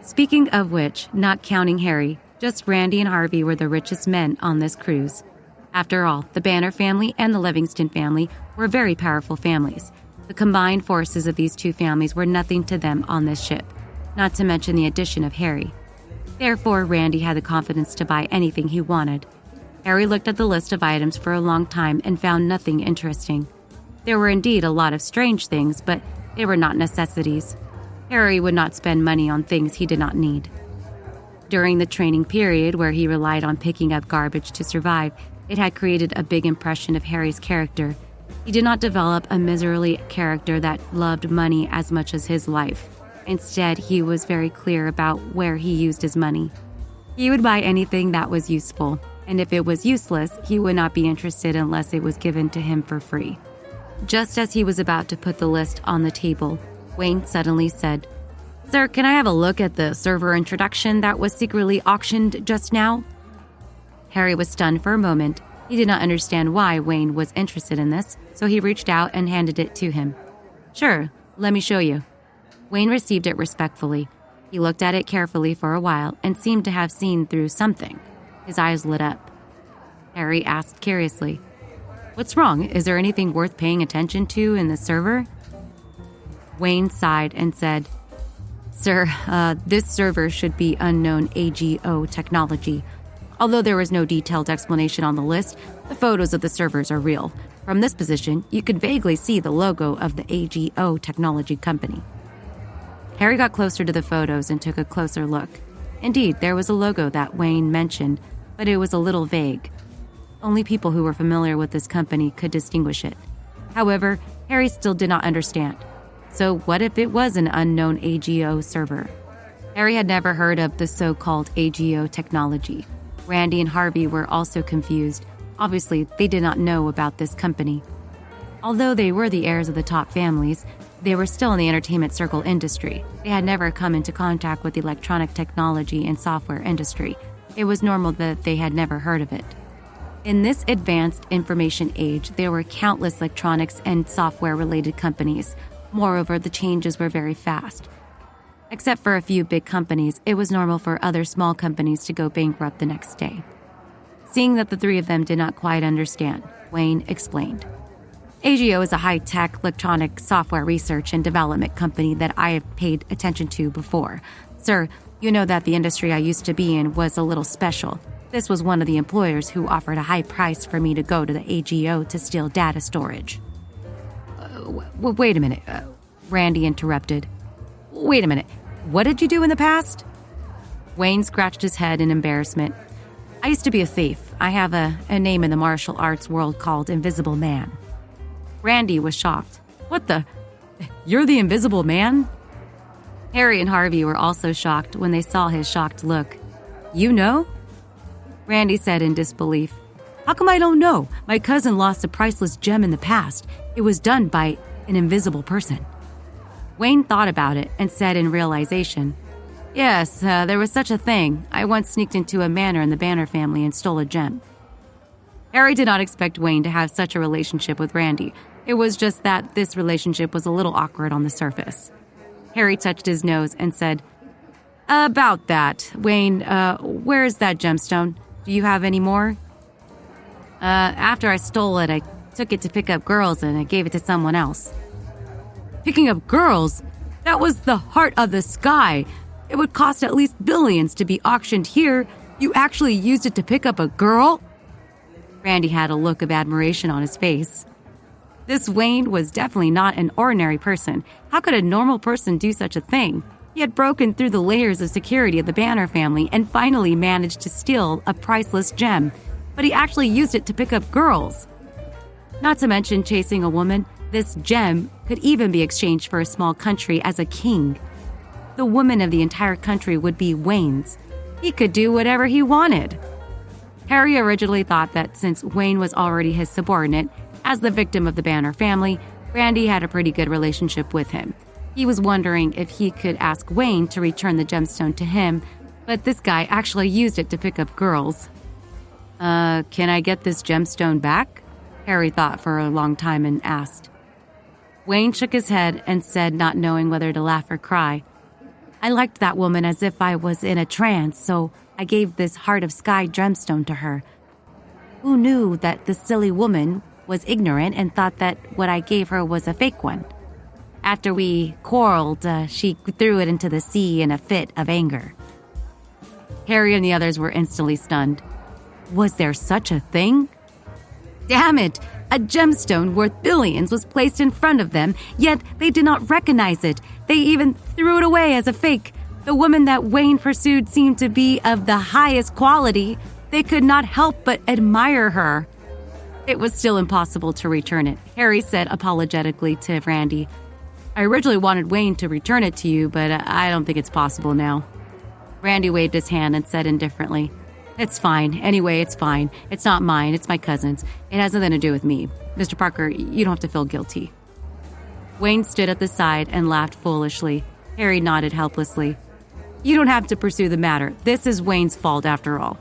Speaking of which, not counting Harry, just Randy and Harvey were the richest men on this cruise. After all, the Banner family and the Livingston family were very powerful families. The combined forces of these two families were nothing to them on this ship, not to mention the addition of Harry. Therefore, Randy had the confidence to buy anything he wanted. Harry looked at the list of items for a long time and found nothing interesting. There were indeed a lot of strange things, but they were not necessities. Harry would not spend money on things he did not need. During the training period, where he relied on picking up garbage to survive, it had created a big impression of Harry's character. He did not develop a miserly character that loved money as much as his life. Instead, he was very clear about where he used his money. He would buy anything that was useful, and if it was useless, he would not be interested unless it was given to him for free. Just as he was about to put the list on the table, Wayne suddenly said, "Sir, can I have a look at the server introduction that was secretly auctioned just now?" Harry was stunned for a moment. He did not understand why Wayne was interested in this, so he reached out and handed it to him. "Sure, let me show you." Wayne received it respectfully. He looked at it carefully for a while and seemed to have seen through something. His eyes lit up. Harry asked curiously, "What's wrong? Is there anything worth paying attention to in the server?" Wayne sighed and said, "Sir, this server should be unknown AGO technology. Although there was no detailed explanation on the list, the photos of the servers are real. From this position, you could vaguely see the logo of the AGO technology company." Harry got closer to the photos and took a closer look. Indeed, there was a logo that Wayne mentioned, but it was a little vague. Only people who were familiar with this company could distinguish it. However, Harry still did not understand. So what if it was an unknown AGO server? Harry had never heard of the so-called AGO technology. Randy and Harvey were also confused. Obviously, they did not know about this company. Although they were the heirs of the top families, they were still in the entertainment circle industry. They had never come into contact with the electronic technology and software industry. It was normal that they had never heard of it. In this advanced information age, there were countless electronics and software-related companies. Moreover, the changes were very fast. Except for a few big companies, it was normal for other small companies to go bankrupt the next day. Seeing that the three of them did not quite understand, Wayne explained. AGO is a high-tech electronic software research and development company that I have paid attention to before. Sir, you know that the industry I used to be in was a little special. This was one of the employers who offered a high price for me to go to the AGO to steal data storage. Wait a minute, Randy interrupted. Wait a minute, what did you do in the past? Wayne scratched his head in embarrassment. I used to be a thief. I have a name in the martial arts world called Invisible Man. Randy was shocked. What the? You're the Invisible Man? Harry and Harvey were also shocked when they saw his shocked look. You know? Randy said in disbelief. How come I don't know? My cousin lost a priceless gem in the past. It was done by an invisible person. Wayne thought about it and said in realization, Yes, there was such a thing. I once sneaked into a manor in the Banner family and stole a gem. Harry did not expect Wayne to have such a relationship with Randy. It was just that this relationship was a little awkward on the surface. Harry touched his nose and said, About that, Wayne, where is that gemstone? Do you have any more? After I stole it, I took it to pick up girls and I gave it to someone else. Picking up girls? That was the heart of the sky. It would cost at least billions to be auctioned here. You actually used it to pick up a girl? Randy had a look of admiration on his face. This Wayne was definitely not an ordinary person. How could a normal person do such a thing? He had broken through the layers of security of the Banner family and finally managed to steal a priceless gem. But he actually used it to pick up girls. Not to mention chasing a woman, this gem could even be exchanged for a small country as a king. The woman of the entire country would be Wayne's. He could do whatever he wanted. Harry originally thought that since Wayne was already his subordinate, as the victim of the Banner family, Randy had a pretty good relationship with him. He was wondering if he could ask Wayne to return the gemstone to him, but this guy actually used it to pick up girls. Can I get this gemstone back? Harry thought for a long time and asked. Wayne shook his head and said, not knowing whether to laugh or cry, I liked that woman as if I was in a trance, so I gave this Heart of Sky gemstone to her. Who knew that the silly woman was ignorant and thought that what I gave her was a fake one? After we quarreled, she threw it into the sea in a fit of anger. Harry and the others were instantly stunned. Was there such a thing? Damn it! A gemstone worth billions was placed in front of them, yet they did not recognize it. They even threw it away as a fake. The woman that Wayne pursued seemed to be of the highest quality. They could not help but admire her. It was still impossible to return it, Harry said apologetically to Randy. I originally wanted Wayne to return it to you, but I don't think it's possible now. Randy waved his hand and said indifferently, It's fine. Anyway, it's fine. It's not mine. It's my cousin's. It has nothing to do with me. Mr. Parker, you don't have to feel guilty. Wayne stood at the side and laughed foolishly. Harry nodded helplessly. You don't have to pursue the matter. This is Wayne's fault after all.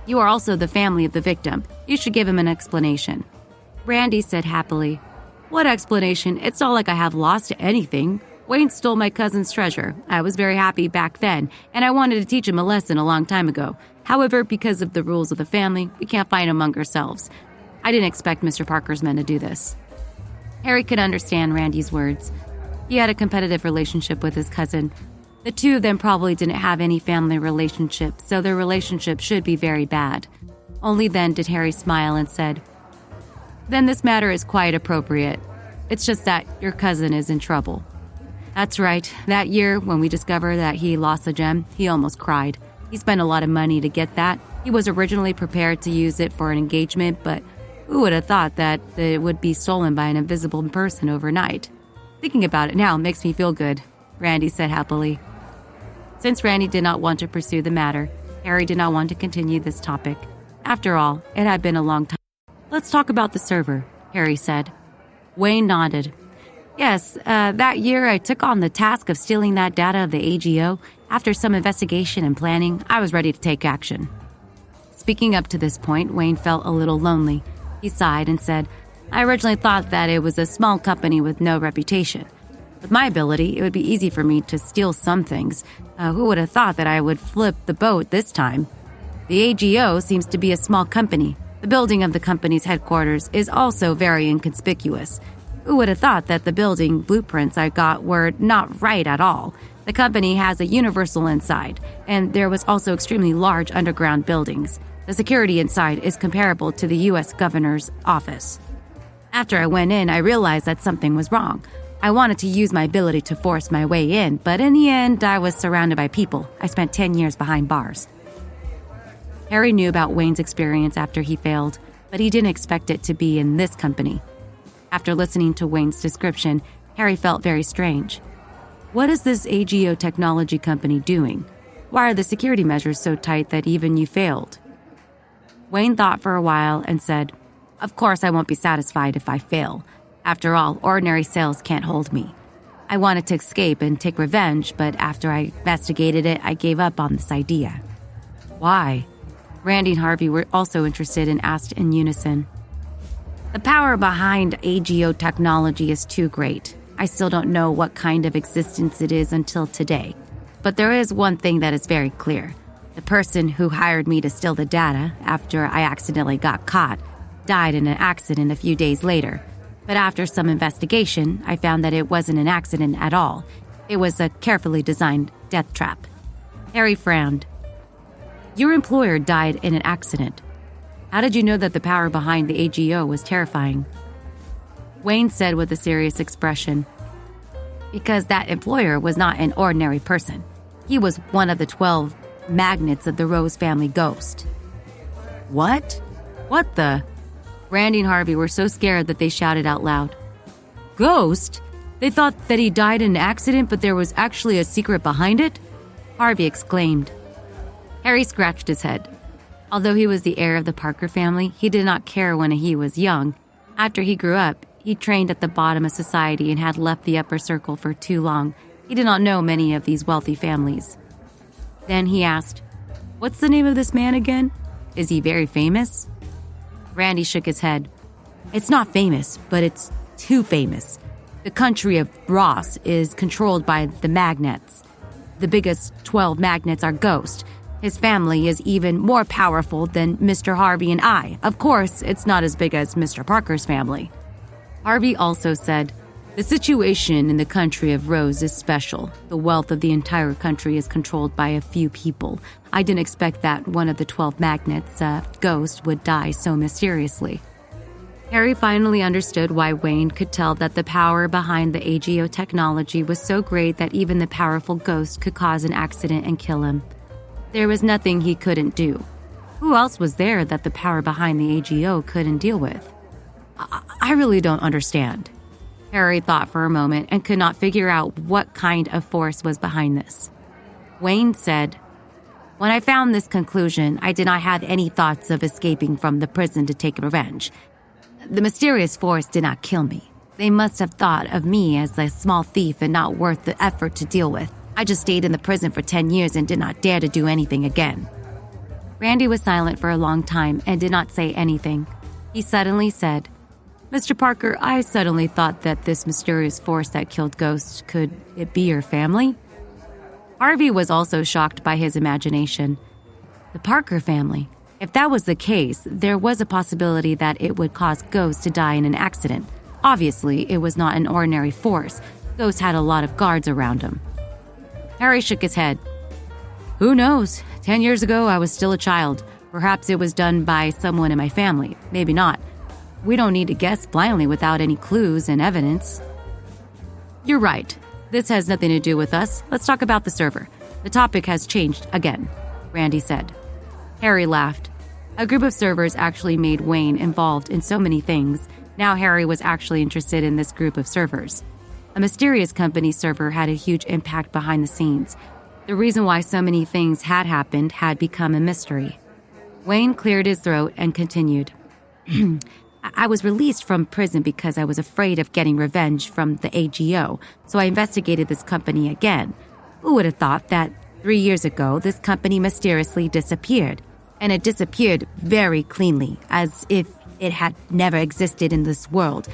You are also the family of the victim. You should give him an explanation. Randy said happily, What explanation? It's not like I have lost anything. Wayne stole my cousin's treasure. I was very happy back then, and I wanted to teach him a lesson a long time ago. However, because of the rules of the family, we can't fight among ourselves. I didn't expect Mr. Parker's men to do this. Harry could understand Randy's words. He had a competitive relationship with his cousin. The two of them probably didn't have any family relationship, so their relationship should be very bad. Only then did Harry smile and said, Then this matter is quite appropriate. It's just that your cousin is in trouble. That's right. That year, when we discovered that he lost the gem, he almost cried. He spent a lot of money to get that. He was originally prepared to use it for an engagement, but who would have thought that it would be stolen by an invisible person overnight? Thinking about it now makes me feel good, Randy said happily. Since Randy did not want to pursue the matter, Harry did not want to continue this topic. After all, it had been a long time. Let's talk about the server, Harry said. Wayne nodded. Yes, that year I took on the task of stealing that data of the AGO. After some investigation and planning, I was ready to take action. Speaking up to this point, Wayne felt a little lonely. He sighed and said, I originally thought that it was a small company with no reputation. With my ability, it would be easy for me to steal some things. Who would have thought that I would flip the boat this time? The AGO seems to be a small company. The building of the company's headquarters is also very inconspicuous. Who would have thought that the building blueprints I got were not right at all? The company has a universal inside, and there was also extremely large underground buildings. The security inside is comparable to the U.S. Governor's office. After I went in, I realized that something was wrong. I wanted to use my ability to force my way in, but in the end, I was surrounded by people. I spent 10 years behind bars. Harry knew about Wayne's experience after he failed, but he didn't expect it to be in this company. After listening to Wayne's description, Harry felt very strange. What is this AGO technology company doing? Why are the security measures so tight that even you failed? Wayne thought for a while and said, Of course I won't be satisfied if I fail. After all, ordinary cells can't hold me. I wanted to escape and take revenge, but after I investigated it, I gave up on this idea. Why? Randy and Harvey were also interested and asked in unison. The power behind AGO technology is too great. I still don't know what kind of existence it is until today. But there is one thing that is very clear. The person who hired me to steal the data after I accidentally got caught died in an accident a few days later. But after some investigation, I found that it wasn't an accident at all. It was a carefully designed death trap. Harry frowned. Your employer died in an accident. How did you know that the power behind the AGO was terrifying? Wayne said with a serious expression, Because that employer was not an ordinary person. He was one of the 12 magnets of the Rose family ghost. What? What the? Randy and Harvey were so scared that they shouted out loud. Ghost? They thought that he died in an accident, but there was actually a secret behind it? Harvey exclaimed. Harry scratched his head. Although he was the heir of the Parker family, he did not care when he was young. After he grew up, he trained at the bottom of society and had left the upper circle for too long. He did not know many of these wealthy families. Then he asked, What's the name of this man again? Is he very famous? Randy shook his head. It's not famous, but it's too famous. The country of Ross is controlled by the Magnets. the biggest 12 magnets are ghosts. His family is even more powerful than Mr. Harvey and I. Of course, it's not as big as Mr. Parker's family." Harvey also said, "The situation in the country of Rose is special. The wealth of the entire country is controlled by a few people. I didn't expect that one of the 12 magnets, Ghost, would die so mysteriously." Harry finally understood why Wayne could tell that the power behind the AGO technology was so great that even the powerful Ghost could cause an accident and kill him. There was nothing he couldn't do. Who else was there that the power behind the AGO couldn't deal with? I really don't understand. Harry thought for a moment and could not figure out what kind of force was behind this. Wayne said, "When I found this conclusion, I did not have any thoughts of escaping from the prison to take revenge. The mysterious force did not kill me. They must have thought of me as a small thief and not worth the effort to deal with. I just stayed in the prison for 10 years and did not dare to do anything again." Randy was silent for a long time and did not say anything. He suddenly said, "Mr. Parker, I suddenly thought that this mysterious force that killed Ghost, could it be your family?" Harvey was also shocked by his imagination. The Parker family. If that was the case, there was a possibility that it would cause Ghost to die in an accident. Obviously, it was not an ordinary force. Ghost had a lot of guards around him. Harry shook his head. "Who knows? 10 years ago, I was still a child. Perhaps it was done by someone in my family. Maybe not. We don't need to guess blindly without any clues and evidence." "You're right. This has nothing to do with us. Let's talk about the server. The topic has changed again," Randy said. Harry laughed. A group of servers actually made Wayne involved in so many things. Now Harry was actually interested in this group of servers. A mysterious company server had a huge impact behind the scenes. The reason why so many things had happened had become a mystery. Wayne cleared his throat and continued. I was released from prison because I was afraid of getting revenge from the AGO, so I investigated this company again. Who would have thought that 3 years ago this company mysteriously disappeared? And it disappeared very cleanly, as if it had never existed in this world.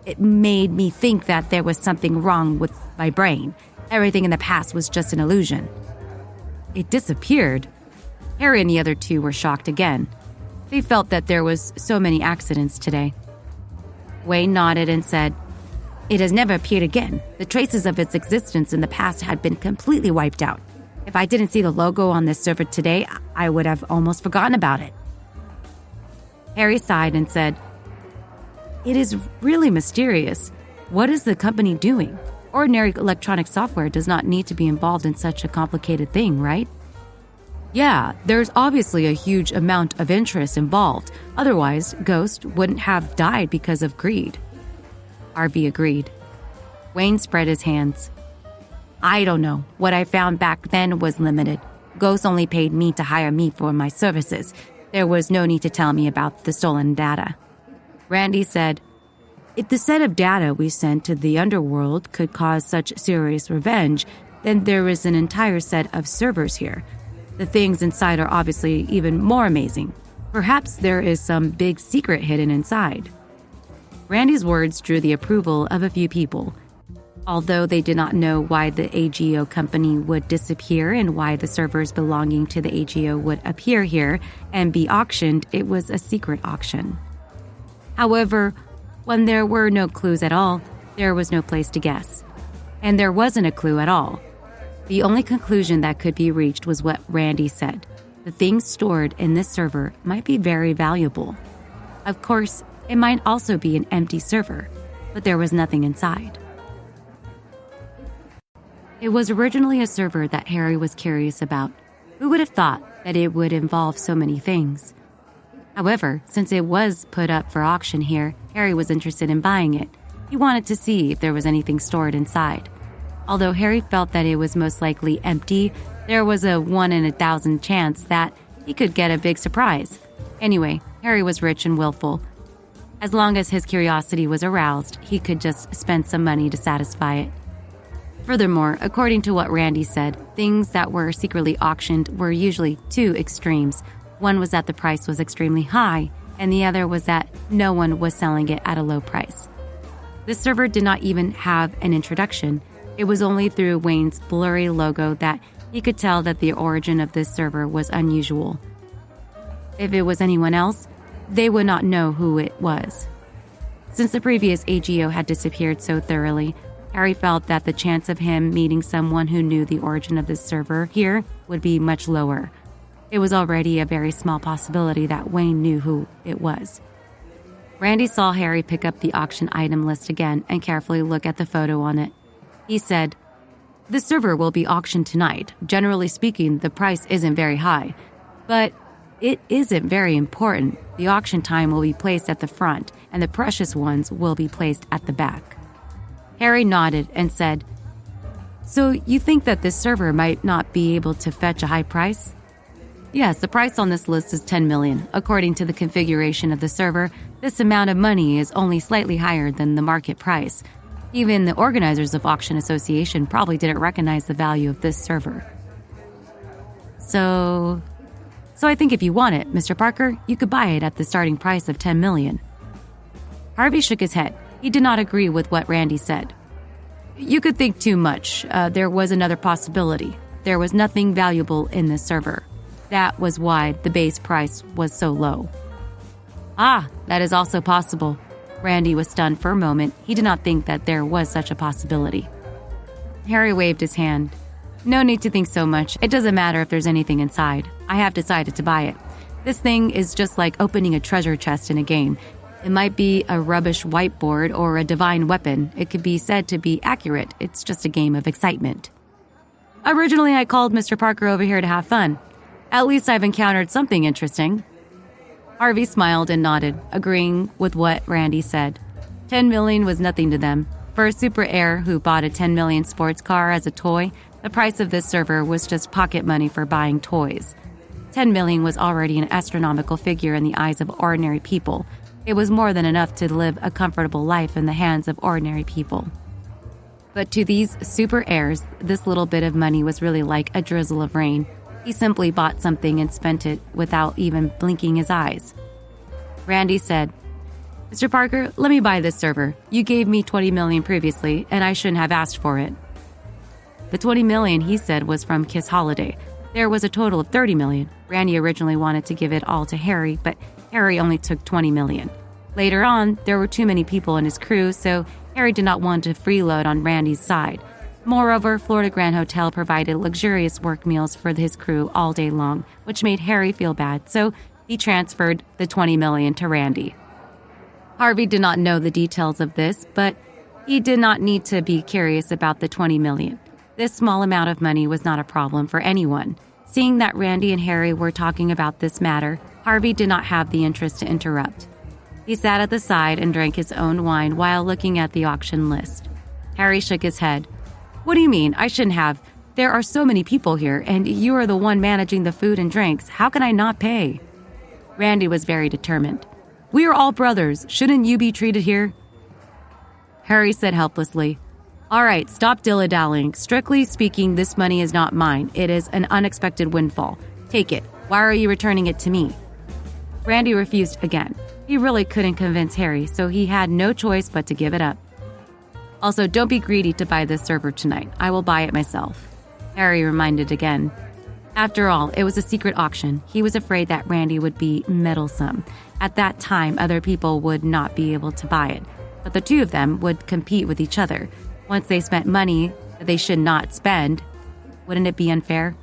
It made me think that there was something wrong with my brain. Everything in the past was just an illusion. It disappeared? Harry and the other two were shocked again. They felt that there was so many accidents today. Wayne nodded and said, "It has never appeared again. The traces of its existence in the past had been completely wiped out. If I didn't see the logo on this server today, I would have almost forgotten about it." Harry sighed and said, "It is really mysterious. What is the company doing? Ordinary electronic software does not need to be involved in such a complicated thing, right?" "Yeah, there's obviously a huge amount of interest involved. Otherwise, Ghost wouldn't have died because of greed." Harvey agreed. Wayne spread his hands. "I don't know. What I found back then was limited. Ghost only paid me to hire me for my services. There was no need to tell me about the stolen data." Randy said, "If the set of data we sent to the underworld could cause such serious revenge, then there is an entire set of servers here. The things inside are obviously even more amazing. Perhaps there is some big secret hidden inside." Randy's words drew the approval of a few people. Although they did not know why the AGO company would disappear and why the servers belonging to the AGO would appear here and be auctioned, it was a secret auction. However, when there were no clues at all, there was no place to guess. And there wasn't a clue at all. The only conclusion that could be reached was what Randy said. The things stored in this server might be very valuable. Of course, it might also be an empty server, but there was nothing inside. It was originally a server that Harry was curious about. Who would have thought that it would involve so many things? However, since it was put up for auction here, Harry was interested in buying it. He wanted to see if there was anything stored inside. Although Harry felt that it was most likely empty, there was a 1 in 1,000 chance that he could get a big surprise. Anyway, Harry was rich and willful. As long as his curiosity was aroused, he could just spend some money to satisfy it. Furthermore, according to what Randy said, things that were secretly auctioned were usually two extremes. One was that the price was extremely high, and the other was that no one was selling it at a low price. This server did not even have an introduction. It was only through Wayne's blurry logo that he could tell that the origin of this server was unusual. If it was anyone else, they would not know who it was. Since the previous AGO had disappeared so thoroughly, Harry felt that the chance of him meeting someone who knew the origin of this server here would be much lower. It was already a very small possibility that Wayne knew who it was. Randy saw Harry pick up the auction item list again and carefully look at the photo on it. He said, "This server will be auctioned tonight. Generally speaking, the price isn't very high, but it isn't very important. The auction time will be placed at the front, and the precious ones will be placed at the back." Harry nodded and said, "So you think that this server might not be able to fetch a high price?" "Yes, the price on this list is 10 million. According to the configuration of the server, this amount of money is only slightly higher than the market price. Even the organizers of Auction Association probably didn't recognize the value of this server. So I think if you want it, Mr. Parker, you could buy it at the starting price of 10 million. Harvey shook his head. He did not agree with what Randy said. "You could think too much. There was another possibility. There was nothing valuable in this server. That was why the base price was so low." "Ah, that is also possible." Randy was stunned for a moment. He did not think that there was such a possibility. Harry waved his hand. "No need to think so much. It doesn't matter if there's anything inside. I have decided to buy it. This thing is just like opening a treasure chest in a game. It might be a rubbish whiteboard or a divine weapon. It could be said to be accurate. It's just a game of excitement. Originally, I called Mr. Parker over here to have fun. At least I've encountered something interesting." Harvey smiled and nodded, agreeing with what Randy said. 10 million was nothing to them. For a super heir who bought a 10 million sports car as a toy, the price of this server was just pocket money for buying toys. 10 million was already an astronomical figure in the eyes of ordinary people. It was more than enough to live a comfortable life in the hands of ordinary people. But to these super heirs, this little bit of money was really like a drizzle of rain. He simply bought something and spent it without even blinking his eyes. Randy said, "Mr. Parker, let me buy this server. You gave me 20 million previously, and I shouldn't have asked for it." The 20 million, he said, was from Kiss Holiday. There was a total of 30 million. Randy originally wanted to give it all to Harry, but Harry only took 20 million. Later on, there were too many people in his crew, so Harry did not want to freeload on Randy's side. Moreover, Florida Grand Hotel provided luxurious work meals for his crew all day long, which made Harry feel bad, so he transferred the 20 million to Randy. Harvey did not know the details of this, but he did not need to be curious about the 20 million. This small amount of money was not a problem for anyone. Seeing that Randy and Harry were talking about this matter, Harvey did not have the interest to interrupt. He sat at the side and drank his own wine while looking at the auction list. Harry shook his head. "What do you mean? I shouldn't have. There are so many people here, and you are the one managing the food and drinks. How can I not pay?" Randy was very determined. "We are all brothers. Shouldn't you be treated here?" Harry said helplessly, "All right, stop dilly-dallying. Strictly speaking, this money is not mine. It is an unexpected windfall. Take it. Why are you returning it to me?" Randy refused again. He really couldn't convince Harry, so he had no choice but to give it up. "Also, don't be greedy to buy this server tonight. I will buy it myself," Harry reminded again. After all, it was a secret auction. He was afraid that Randy would be meddlesome. At that time, other people would not be able to buy it, but the two of them would compete with each other. Once they spent money that they should not spend, wouldn't it be unfair?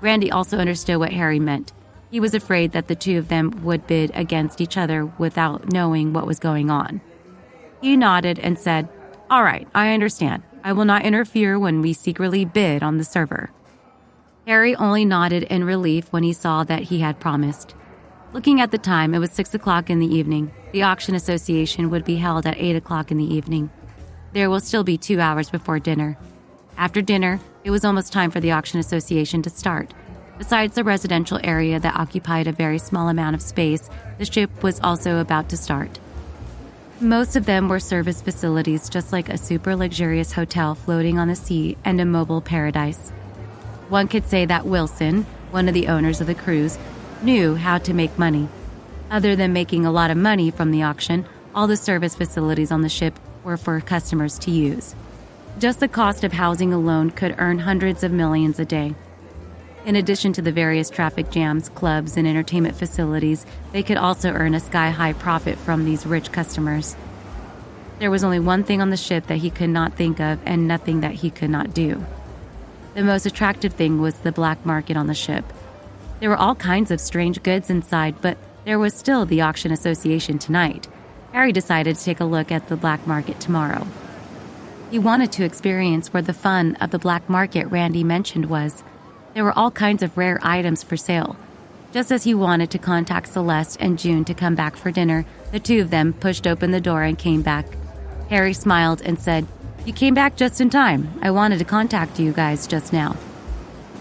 Randy also understood what Harry meant. He was afraid that the two of them would bid against each other without knowing what was going on. He nodded and said, "All right, I understand. I will not interfere when we secretly bid on the server." Harry only nodded in relief when he saw that he had promised. Looking at the time, it was 6 o'clock in the evening. The auction association would be held at 8 o'clock in the evening. There will still be 2 hours before dinner. After dinner, it was almost time for the auction association to start. Besides the residential area that occupied a very small amount of space, the ship was also about to start. Most of them were service facilities, just like a super luxurious hotel floating on the sea and a mobile paradise. One could say that Wilson, one of the owners of the cruise, knew how to make money. Other than making a lot of money from the auction, all the service facilities on the ship were for customers to use. Just the cost of housing alone could earn hundreds of millions a day. In addition to the various traffic jams, clubs, and entertainment facilities, they could also earn a sky-high profit from these rich customers. There was only one thing on the ship that he could not think of and nothing that he could not do. The most attractive thing was the black market on the ship. There were all kinds of strange goods inside, but there was still the auction association tonight. Harry decided to take a look at the black market tomorrow. He wanted to experience where the fun of the black market Randy mentioned was. There were all kinds of rare items for sale. Just as he wanted to contact Celeste and June to come back for dinner, the two of them pushed open the door and came back. Harry smiled and said, "You came back just in time. I wanted to contact you guys just now."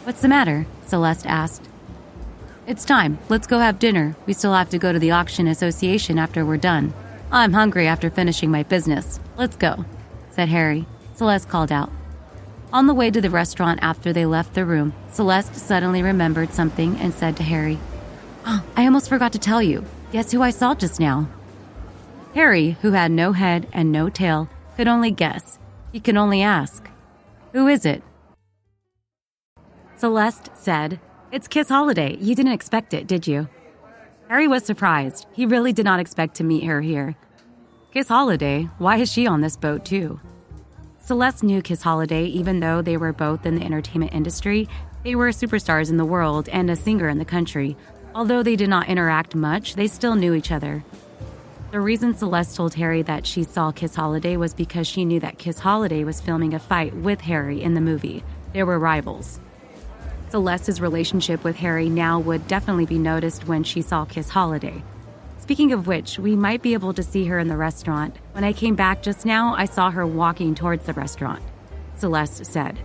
"What's the matter?" Celeste asked. "It's time. Let's go have dinner. We still have to go to the auction association after we're done. I'm hungry after finishing my business. Let's go," said Harry. Celeste called out. On the way to the restaurant after they left the room, Celeste suddenly remembered something and said to Harry, "Oh, I almost forgot to tell you. Guess who I saw just now?" Harry, who had no head and no tail, could only guess. He could only ask, "Who is it?" Celeste said, "It's Kiss Holiday. You didn't expect it, did you?" Harry was surprised. He really did not expect to meet her here. Kiss Holiday? Why is she on this boat too? Celeste knew Kiss Holiday even though they were both in the entertainment industry. They were superstars in the world and a singer in the country. Although they did not interact much, they still knew each other. The reason Celeste told Harry that she saw Kiss Holiday was because she knew that Kiss Holiday was filming a fight with Harry in the movie. They were rivals. Celeste's relationship with Harry now would definitely be noticed when she saw Kiss Holiday. Speaking of which, we might be able to see her in the restaurant. When I came back just now, I saw her walking towards the restaurant, Celeste said.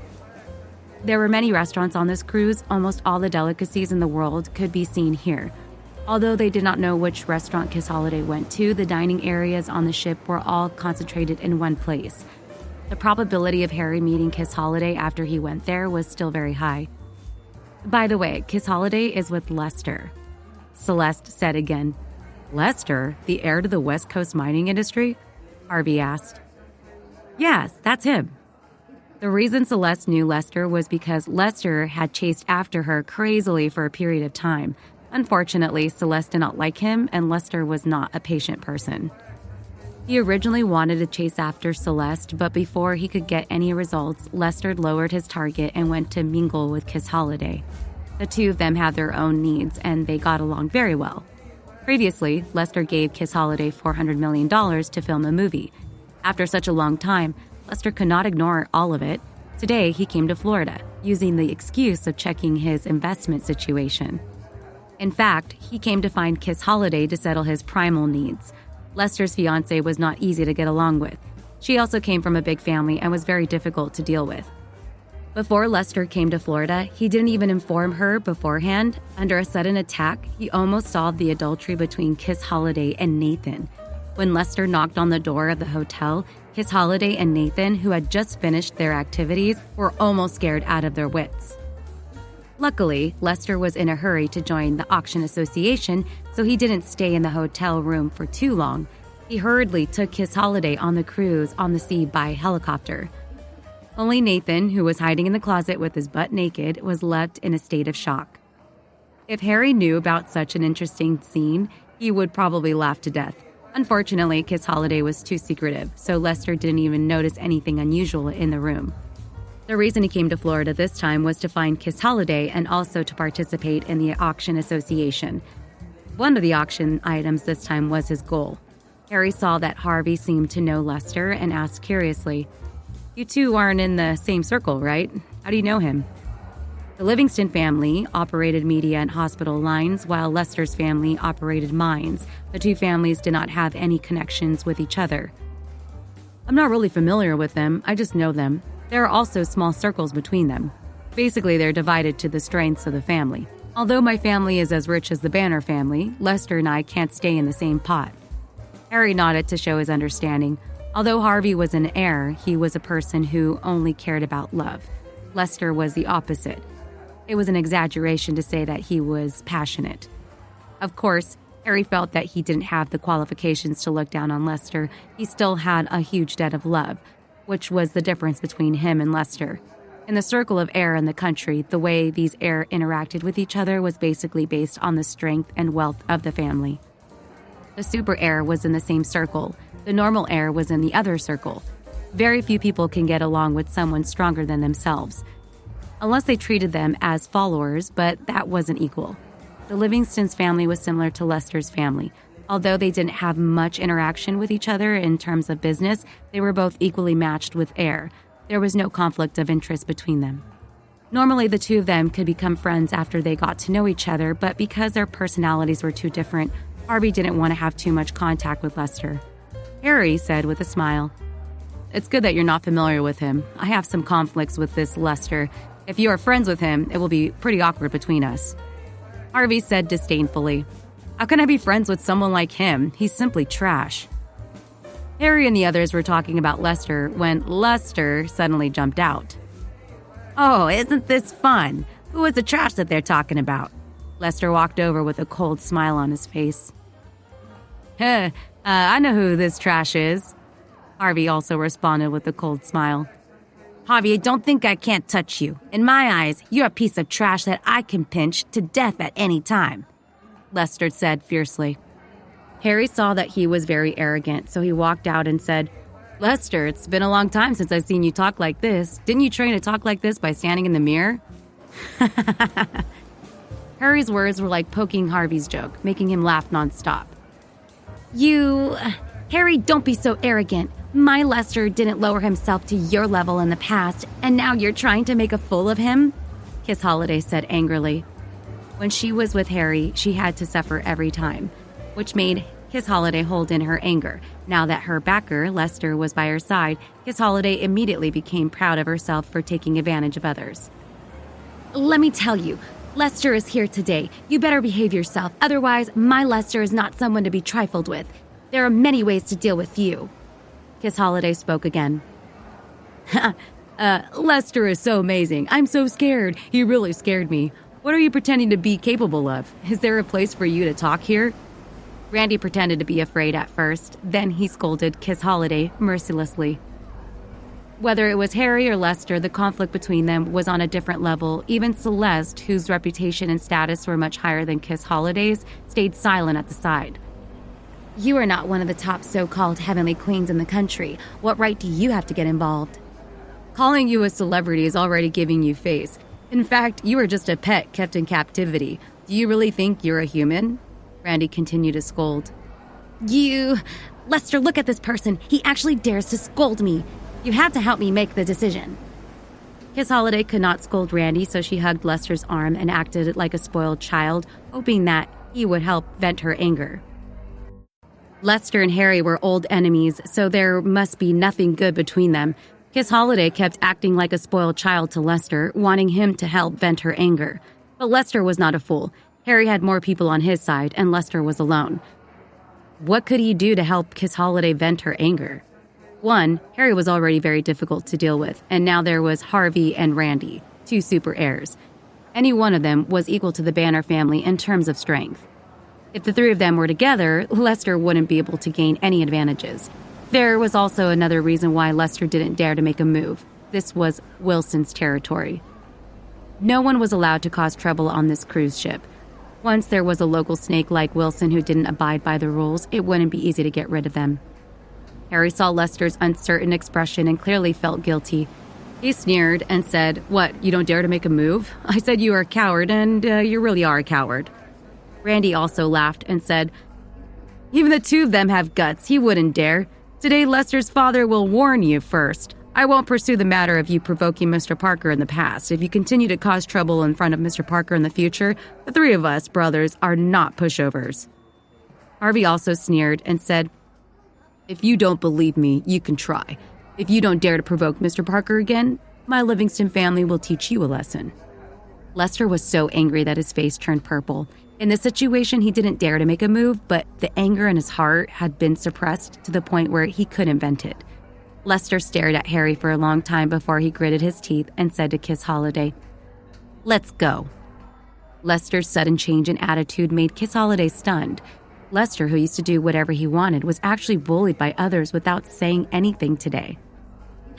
There were many restaurants on this cruise. Almost all the delicacies in the world could be seen here. Although they did not know which restaurant Kiss Holiday went to, the dining areas on the ship were all concentrated in one place. The probability of Harry meeting Kiss Holiday after he went there was still very high. By the way, Kiss Holiday is with Lester, Celeste said again. "Lester, the heir to the West Coast mining industry?" Harvey asked. "Yes, that's him." The reason Celeste knew Lester was because Lester had chased after her crazily for a period of time. Unfortunately, Celeste did not like him, and Lester was not a patient person. He originally wanted to chase after Celeste, but before he could get any results, Lester lowered his target and went to mingle with Kiss Holiday. The two of them had their own needs, and they got along very well. Previously, Lester gave Kiss Holiday $400 million to film a movie. After such a long time, Lester could not ignore all of it. Today, he came to Florida, using the excuse of checking his investment situation. In fact, he came to find Kiss Holiday to settle his primal needs. Lester's fiancée was not easy to get along with. She also came from a big family and was very difficult to deal with. Before Lester came to Florida, he didn't even inform her beforehand. Under a sudden attack, he almost solved the adultery between Kiss Holiday and Nathan. When Lester knocked on the door of the hotel, Kiss Holiday and Nathan, who had just finished their activities, were almost scared out of their wits. Luckily, Lester was in a hurry to join the auction association, so he didn't stay in the hotel room for too long. He hurriedly took Kiss Holiday on the cruise on the sea by helicopter. Only Nathan, who was hiding in the closet with his butt naked, was left in a state of shock. If Harry knew about such an interesting scene, he would probably laugh to death. Unfortunately, Kiss Holiday was too secretive, so Lester didn't even notice anything unusual in the room. The reason he came to Florida this time was to find Kiss Holiday and also to participate in the auction association. One of the auction items this time was his goal. Harry saw that Harvey seemed to know Lester and asked curiously, "You two aren't in the same circle, right? How do you know him?" The Livingston family operated media and hospital lines, while Lester's family operated mines. The two families did not have any connections with each other. "I'm not really familiar with them, I just know them. There are also small circles between them. Basically, they're divided to the strengths of the family. Although my family is as rich as the Banner family, Lester and I can't stay in the same pot." Harry nodded to show his understanding. Although Harvey was an heir, he was a person who only cared about love. Lester was the opposite. It was an exaggeration to say that he was passionate. Of course, Harry felt that he didn't have the qualifications to look down on Lester. He still had a huge debt of love. which was the difference between him and Lester. In the circle of air in the country, the way these air interacted with each other was basically based on the strength and wealth of the family. The super air was in the same circle. The normal air was in the other circle. Very few people can get along with someone stronger than themselves, unless they treated them as followers, but that wasn't equal. The Livingstons' family was similar to Lester's family. Although they didn't have much interaction with each other in terms of business, they were both equally matched with air. There was no conflict of interest between them. Normally, the two of them could become friends after they got to know each other, but because their personalities were too different, Harvey didn't want to have too much contact with Lester. Harry said with a smile, "It's good that you're not familiar with him. I have some conflicts with this Lester. If you are friends with him, it will be pretty awkward between us." Harvey said disdainfully, "How can I be friends with someone like him? He's simply trash." Harry and the others were talking about Lester when Lester suddenly jumped out. "Oh, isn't this fun? Who is the trash that they're talking about?" Lester walked over with a cold smile on his face. I know who this trash is." Harvey also responded with a cold smile. "Harvey, don't think I can't touch you. In my eyes, you're a piece of trash that I can pinch to death at any time," Lester said fiercely. Harry saw that he was very arrogant, so he walked out and said, "Lester, it's been a long time since I've seen you talk like this. Didn't you train to talk like this by standing in the mirror?" Harry's words were like poking Harvey's joke, making him laugh nonstop. Harry, don't be so arrogant. My Lester didn't lower himself to your level in the past, and now you're trying to make a fool of him?" Kiss Holiday said angrily. When she was with Harry, she had to suffer every time, which made Kiss Holiday hold in her anger. Now that her backer, Lester, was by her side, Kiss Holiday immediately became proud of herself for taking advantage of others. "Let me tell you, Lester is here today. You better behave yourself, otherwise my Lester is not someone to be trifled with. There are many ways to deal with you." Kiss Holiday spoke again. Lester is so amazing. I'm so scared. He really scared me. What are you pretending to be capable of? Is there a place for you to talk here?" Randy pretended to be afraid at first. Then he scolded Kiss Holiday mercilessly. Whether it was Harry or Lester, the conflict between them was on a different level. Even Celeste, whose reputation and status were much higher than Kiss Holiday's, stayed silent at the side. "You are not one of the top so-called heavenly queens in the country. What right do you have to get involved?" "Calling you a celebrity is already giving you face. In fact, you are just a pet kept in captivity. Do you really think you're a human?" Randy continued to scold. Lester, look at this person. He actually dares to scold me. You have to help me make the decision." Kiss Holiday could not scold Randy, so she hugged Lester's arm and acted like a spoiled child, hoping that he would help vent her anger. Lester and Harry were old enemies, so there must be nothing good between them. Kiss Holiday kept acting like a spoiled child to Lester, wanting him to help vent her anger. But Lester was not a fool. Harry had more people on his side, and Lester was alone. What could he do to help Kiss Holiday vent her anger? One, Harry was already very difficult to deal with, and now there was Harvey and Randy, two super heirs. Any one of them was equal to the Banner family in terms of strength. If the three of them were together, Lester wouldn't be able to gain any advantages. There was also another reason why Lester didn't dare to make a move. This was Wilson's territory. No one was allowed to cause trouble on this cruise ship. Once there was a local snake like Wilson who didn't abide by the rules, it wouldn't be easy to get rid of them. Harry saw Lester's uncertain expression and clearly felt guilty. He sneered and said, "What, you don't dare to make a move? I said you are a coward, and you really are a coward." Randy also laughed and said, "Even the two of them have guts. He wouldn't dare. Today, Lester's father will warn you first. I won't pursue the matter of you provoking Mr. Parker in the past. If you continue to cause trouble in front of Mr. Parker in the future, the three of us, brothers, are not pushovers." Harvey also sneered and said, "If you don't believe me, you can try. If you don't dare to provoke Mr. Parker again, my Livingston family will teach you a lesson." Lester was so angry that his face turned purple. In this situation, he didn't dare to make a move, but the anger in his heart had been suppressed to the point where he couldn't vent it. Lester stared at Harry for a long time before he gritted his teeth and said to Kiss Holiday, "Let's go." Lester's sudden change in attitude made Kiss Holiday stunned. Lester, who used to do whatever he wanted, was actually bullied by others without saying anything today.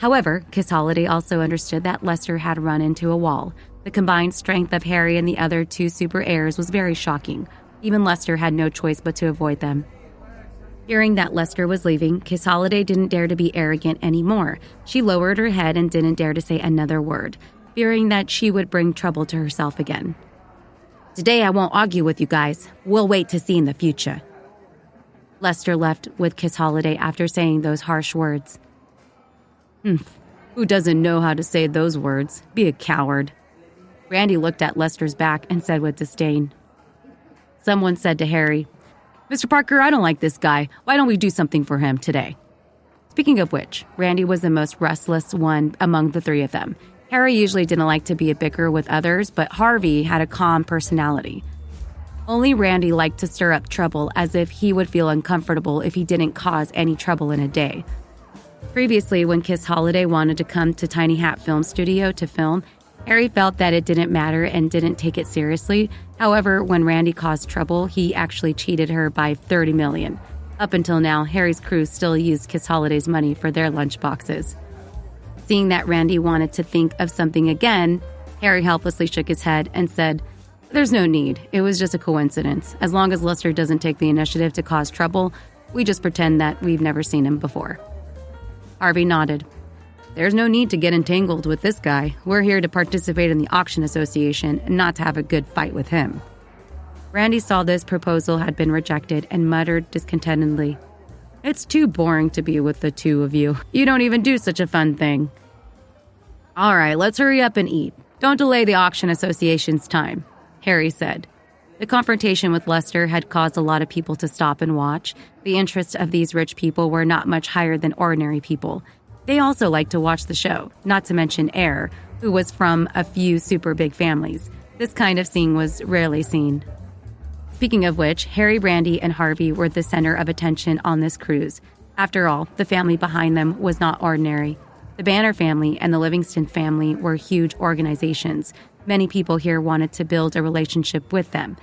However, Kiss Holiday also understood that Lester had run into a wall. The combined strength of Harry and the other two super heirs was very shocking. Even Lester had no choice but to avoid them. Hearing that Lester was leaving, Kiss Holiday didn't dare to be arrogant anymore. She lowered her head and didn't dare to say another word, fearing that she would bring trouble to herself again. "Today I won't argue with you guys. We'll wait to see in the future." Lester left with Kiss Holiday after saying those harsh words. Who doesn't know how to say those words? Be a coward. Randy looked at Lester's back and said with disdain. Someone said to Harry, "Mr. Parker, I don't like this guy. Why don't we do something for him today?" Speaking of which, Randy was the most restless one among the three of them. Harry usually didn't like to be a bicker with others, but Harvey had a calm personality. Only Randy liked to stir up trouble, as if he would feel uncomfortable if he didn't cause any trouble in a day. Previously, when Kiss Holiday wanted to come to Tiny Hat Film Studio to film, Harry felt that it didn't matter and didn't take it seriously. However, when Randy caused trouble, he actually cheated her by $30 million. Up until now, Harry's crew still used Kiss Holiday's money for their lunchboxes. Seeing that Randy wanted to think of something again, Harry helplessly shook his head and said, "There's no need. It was just a coincidence. As long as Lester doesn't take the initiative to cause trouble, we just pretend that we've never seen him before." Harvey nodded. "There's no need to get entangled with this guy. We're here to participate in the auction association, not to have a good fight with him." Randy saw this proposal had been rejected and muttered discontentedly, "It's too boring to be with the two of you. You don't even do such a fun thing." "All right, let's hurry up and eat. Don't delay the auction association's time," Harry said. The confrontation with Lester had caused a lot of people to stop and watch. The interests of these rich people were not much higher than ordinary people. They also liked to watch the show, not to mention Air, who was from a few super big families. This kind of scene was rarely seen. Speaking of which, Harry, Randy, and Harvey were the center of attention on this cruise. After all, the family behind them was not ordinary. The Banner family and the Livingston family were huge organizations. Many people here wanted to build a relationship with them.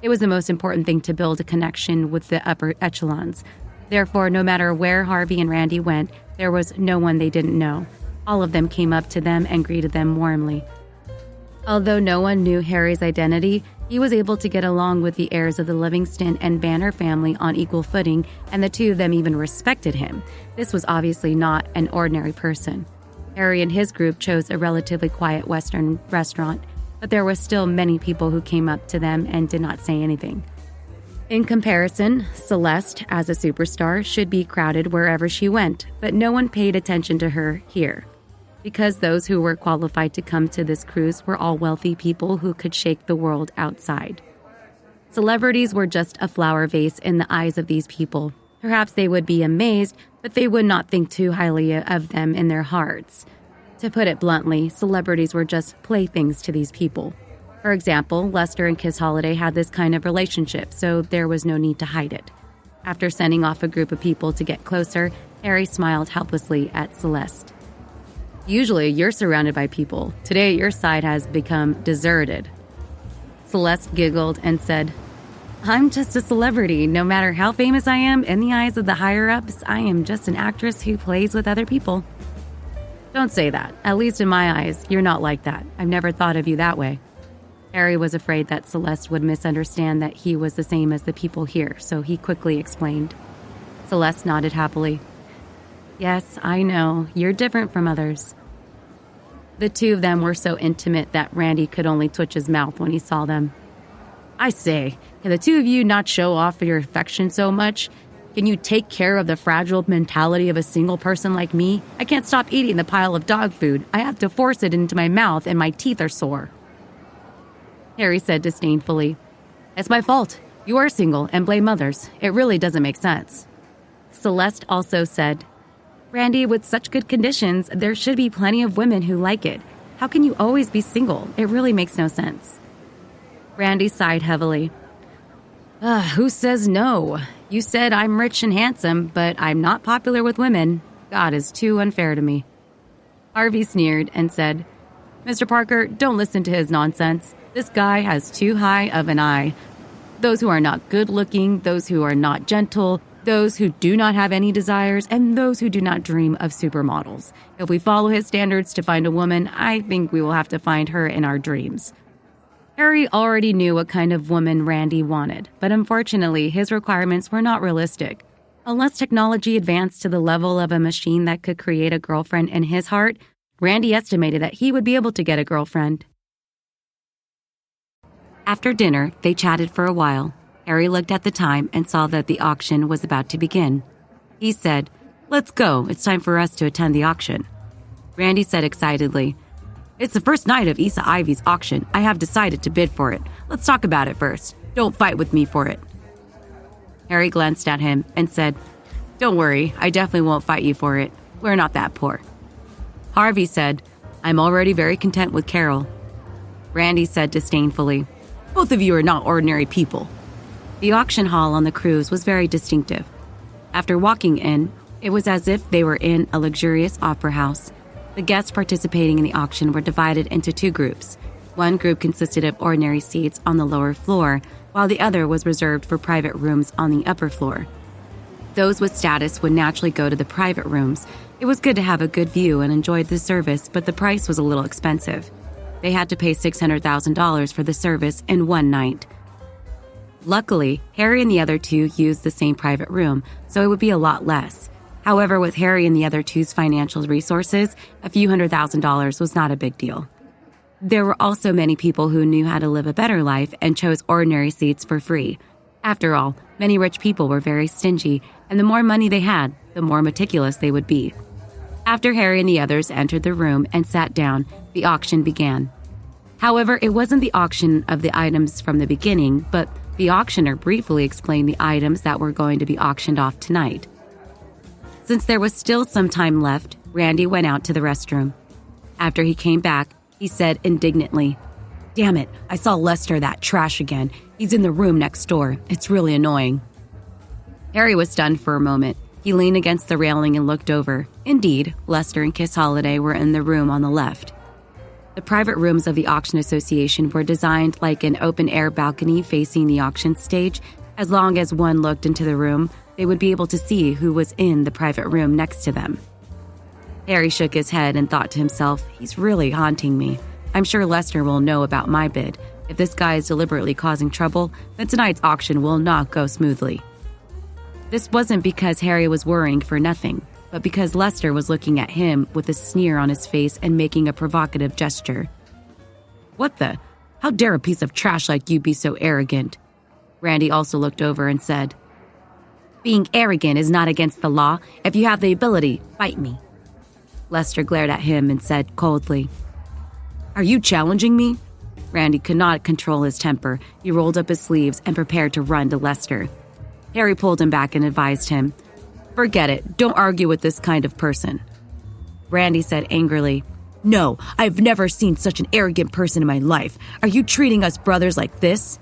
It was the most important thing to build a connection with the upper echelons. Therefore, no matter where Harvey and Randy went, there was no one they didn't know. All of them came up to them and greeted them warmly. Although no one knew Harry's identity, he was able to get along with the heirs of the Livingston and Banner family on equal footing, and the two of them even respected him. This was obviously not an ordinary person. Harry and his group chose a relatively quiet Western restaurant, but there were still many people who came up to them and did not say anything. In comparison, Celeste, as a superstar, should be crowded wherever she went, but no one paid attention to her here. Because those who were qualified to come to this cruise were all wealthy people who could shake the world outside. Celebrities were just a flower vase in the eyes of these people. Perhaps they would be amazed, but they would not think too highly of them in their hearts. To put it bluntly, celebrities were just playthings to these people. For example, Lester and Kiss Holiday had this kind of relationship, so there was no need to hide it. After sending off a group of people to get closer, Harry smiled helplessly at Celeste. "Usually, you're surrounded by people. Today, your side has become deserted." Celeste giggled and said, "I'm just a celebrity. No matter how famous I am, in the eyes of the higher-ups, I am just an actress who plays with other people." "Don't say that. At least in my eyes, you're not like that. I've never thought of you that way." Harry was afraid that Celeste would misunderstand that he was the same as the people here, so he quickly explained. Celeste nodded happily. "Yes, I know. You're different from others." The two of them were so intimate that Randy could only twitch his mouth when he saw them. "I say, can the two of you not show off your affection so much? Can you take care of the fragile mentality of a single person like me? I can't stop eating the pile of dog food. I have to force it into my mouth and my teeth are sore." Harry said disdainfully, "It's my fault. You are single and blame others. It really doesn't make sense." Celeste also said, "Randy, with such good conditions, there should be plenty of women who like it. How can you always be single? It really makes no sense." Randy sighed heavily. Who says no? You said I'm rich and handsome, but I'm not popular with women. God is too unfair to me." Harvey sneered and said, "Mr. Parker, don't listen to his nonsense. This guy has too high of an eye. Those who are not good-looking, those who are not gentle, those who do not have any desires, and those who do not dream of supermodels. If we follow his standards to find a woman, I think we will have to find her in our dreams. Harry already knew what kind of woman Randy wanted, but unfortunately, his requirements were not realistic. Unless technology advanced to the level of a machine that could create a girlfriend in his heart, Randy estimated that he would be able to get a girlfriend. After dinner, they chatted for a while. Harry looked at the time and saw that the auction was about to begin. He said, "Let's go. It's time for us to attend the auction." Randy said excitedly, "It's the first night of Issa Ivy's auction. I have decided to bid for it. Let's talk about it first. Don't fight with me for it." Harry glanced at him and said, "Don't worry, I definitely won't fight you for it. We're not that poor." Harvey said, "I'm already very content with Carol." Randy said disdainfully, "Both of you are not ordinary people." The auction hall on the cruise was very distinctive. After walking in, it was as if they were in a luxurious opera house. The guests participating in the auction were divided into two groups. One group consisted of ordinary seats on the lower floor, while the other was reserved for private rooms on the upper floor. Those with status would naturally go to the private rooms. It was good to have a good view and enjoy the service, but the price was a little expensive. They had to pay $600,000 for the service in one night. Luckily, Harry and the other two used the same private room, so it would be a lot less. However, with Harry and the other two's financial resources, a few $100,000 was not a big deal. There were also many people who knew how to live a better life and chose ordinary seats for free. After all, many rich people were very stingy, and the more money they had, the more meticulous they would be. After Harry and the others entered the room and sat down, the auction began. However, it wasn't the auction of the items from the beginning, but the auctioneer briefly explained the items that were going to be auctioned off tonight. Since there was still some time left, Randy went out to the restroom. After he came back, he said indignantly, "Damn it, I saw Lester, that trash again. He's in the room next door. It's really annoying." Harry was stunned for a moment. He leaned against the railing and looked over. Indeed, Lester and Kiss Holiday were in the room on the left. The private rooms of the Auction Association were designed like an open-air balcony facing the auction stage. As long as one looked into the room, they would be able to see who was in the private room next to them. Harry shook his head and thought to himself, "He's really haunting me. I'm sure Lester will know about my bid. If this guy is deliberately causing trouble, then tonight's auction will not go smoothly." This wasn't because Harry was worrying for nothing, but because Lester was looking at him with a sneer on his face and making a provocative gesture. "What the? How dare a piece of trash like you be so arrogant?" Randy also looked over and said, "Being arrogant is not against the law. If you have the ability, fight me." Lester glared at him and said coldly, "Are you challenging me?" Randy could not control his temper. He rolled up his sleeves and prepared to run to Lester. Harry pulled him back and advised him, "Forget it. Don't argue with this kind of person." Randy said angrily, "No, I've never seen such an arrogant person in my life. Are you treating us brothers like this?"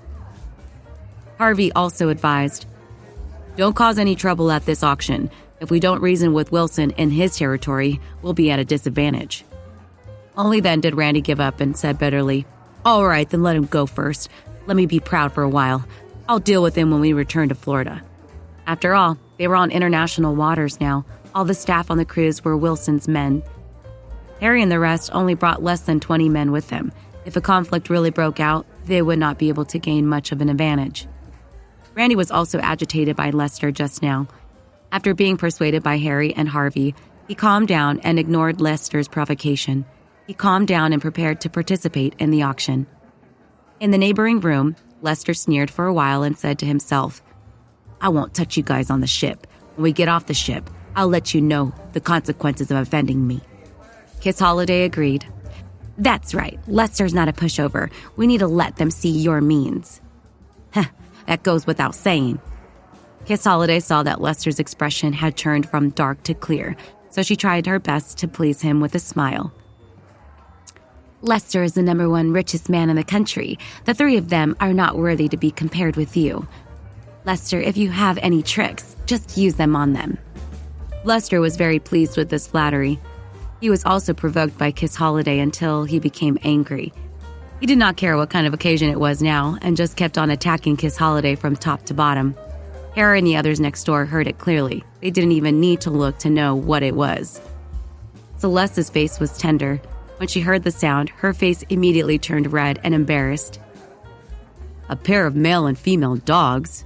Harvey also advised, "Don't cause any trouble at this auction. If we don't reason with Wilson in his territory, we'll be at a disadvantage." Only then did Randy give up and said bitterly, "All right, then let him go first. Let me be proud for a while. I'll deal with him when we return to Florida." After all, they were on international waters now. All the staff on the cruise were Wilson's men. Harry and the rest only brought less than 20 men with them. If a conflict really broke out, they would not be able to gain much of an advantage. Randy was also agitated by Lester just now. After being persuaded by Harry and Harvey, he calmed down and ignored Lester's provocation. He calmed down and prepared to participate in the auction. In the neighboring room, Lester sneered for a while and said to himself, "I won't touch you guys on the ship. When we get off the ship, I'll let you know the consequences of offending me." Kiss Holiday agreed. "That's right. Lester's not a pushover. We need to let them see your means." "Heh, that goes without saying." Kiss Holiday saw that Lester's expression had turned from dark to clear, so she tried her best to please him with a smile. "Lester is the number one richest man in the country. The three of them are not worthy to be compared with you. Lester, if you have any tricks, just use them on them." Lester was very pleased with this flattery. He was also provoked by Kiss Holiday until he became angry. He did not care what kind of occasion it was now and just kept on attacking Kiss Holiday from top to bottom. Harry and the others next door heard it clearly. They didn't even need to look to know what it was. Celeste's face was tender. When she heard the sound, her face immediately turned red and embarrassed. "A pair of male and female dogs."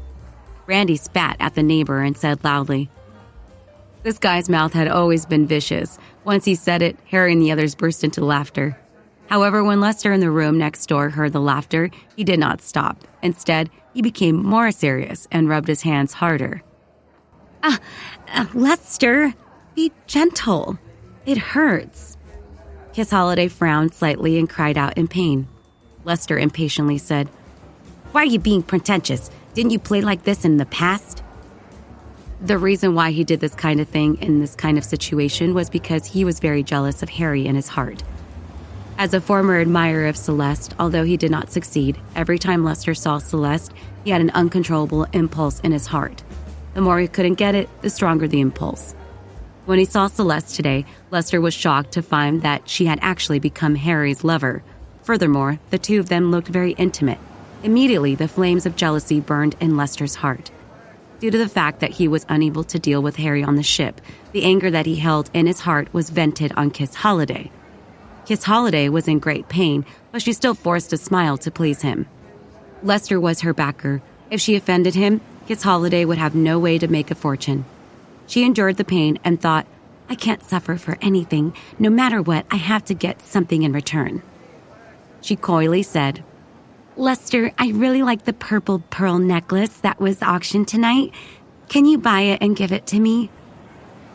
Randy spat at the neighbor and said loudly. This guy's mouth had always been vicious. Once he said it, Harry and the others burst into laughter. However, when Lester in the room next door heard the laughter, he did not stop. Instead, he became more serious and rubbed his hands harder. Lester, be gentle. It hurts." Kiss Holiday frowned slightly and cried out in pain. Lester impatiently said, "Why are you being pretentious? Didn't you play like this in the past?" The reason why he did this kind of thing in this kind of situation was because he was very jealous of Harry in his heart. As a former admirer of Celeste, although he did not succeed, every time Lester saw Celeste, he had an uncontrollable impulse in his heart. The more he couldn't get it, the stronger the impulse. When he saw Celeste today, Lester was shocked to find that she had actually become Harry's lover. Furthermore, the two of them looked very intimate. Immediately, the flames of jealousy burned in Lester's heart. Due to the fact that he was unable to deal with Harry on the ship, the anger that he held in his heart was vented on Kiss Holiday. Kiss Holiday was in great pain, but she still forced a smile to please him. Lester was her backer. If she offended him, Kiss Holiday would have no way to make a fortune. She endured the pain and thought, "I can't suffer for anything. No matter what, I have to get something in return." She coyly said, "Lester, I really like the purple pearl necklace that was auctioned tonight. Can you buy it and give it to me?"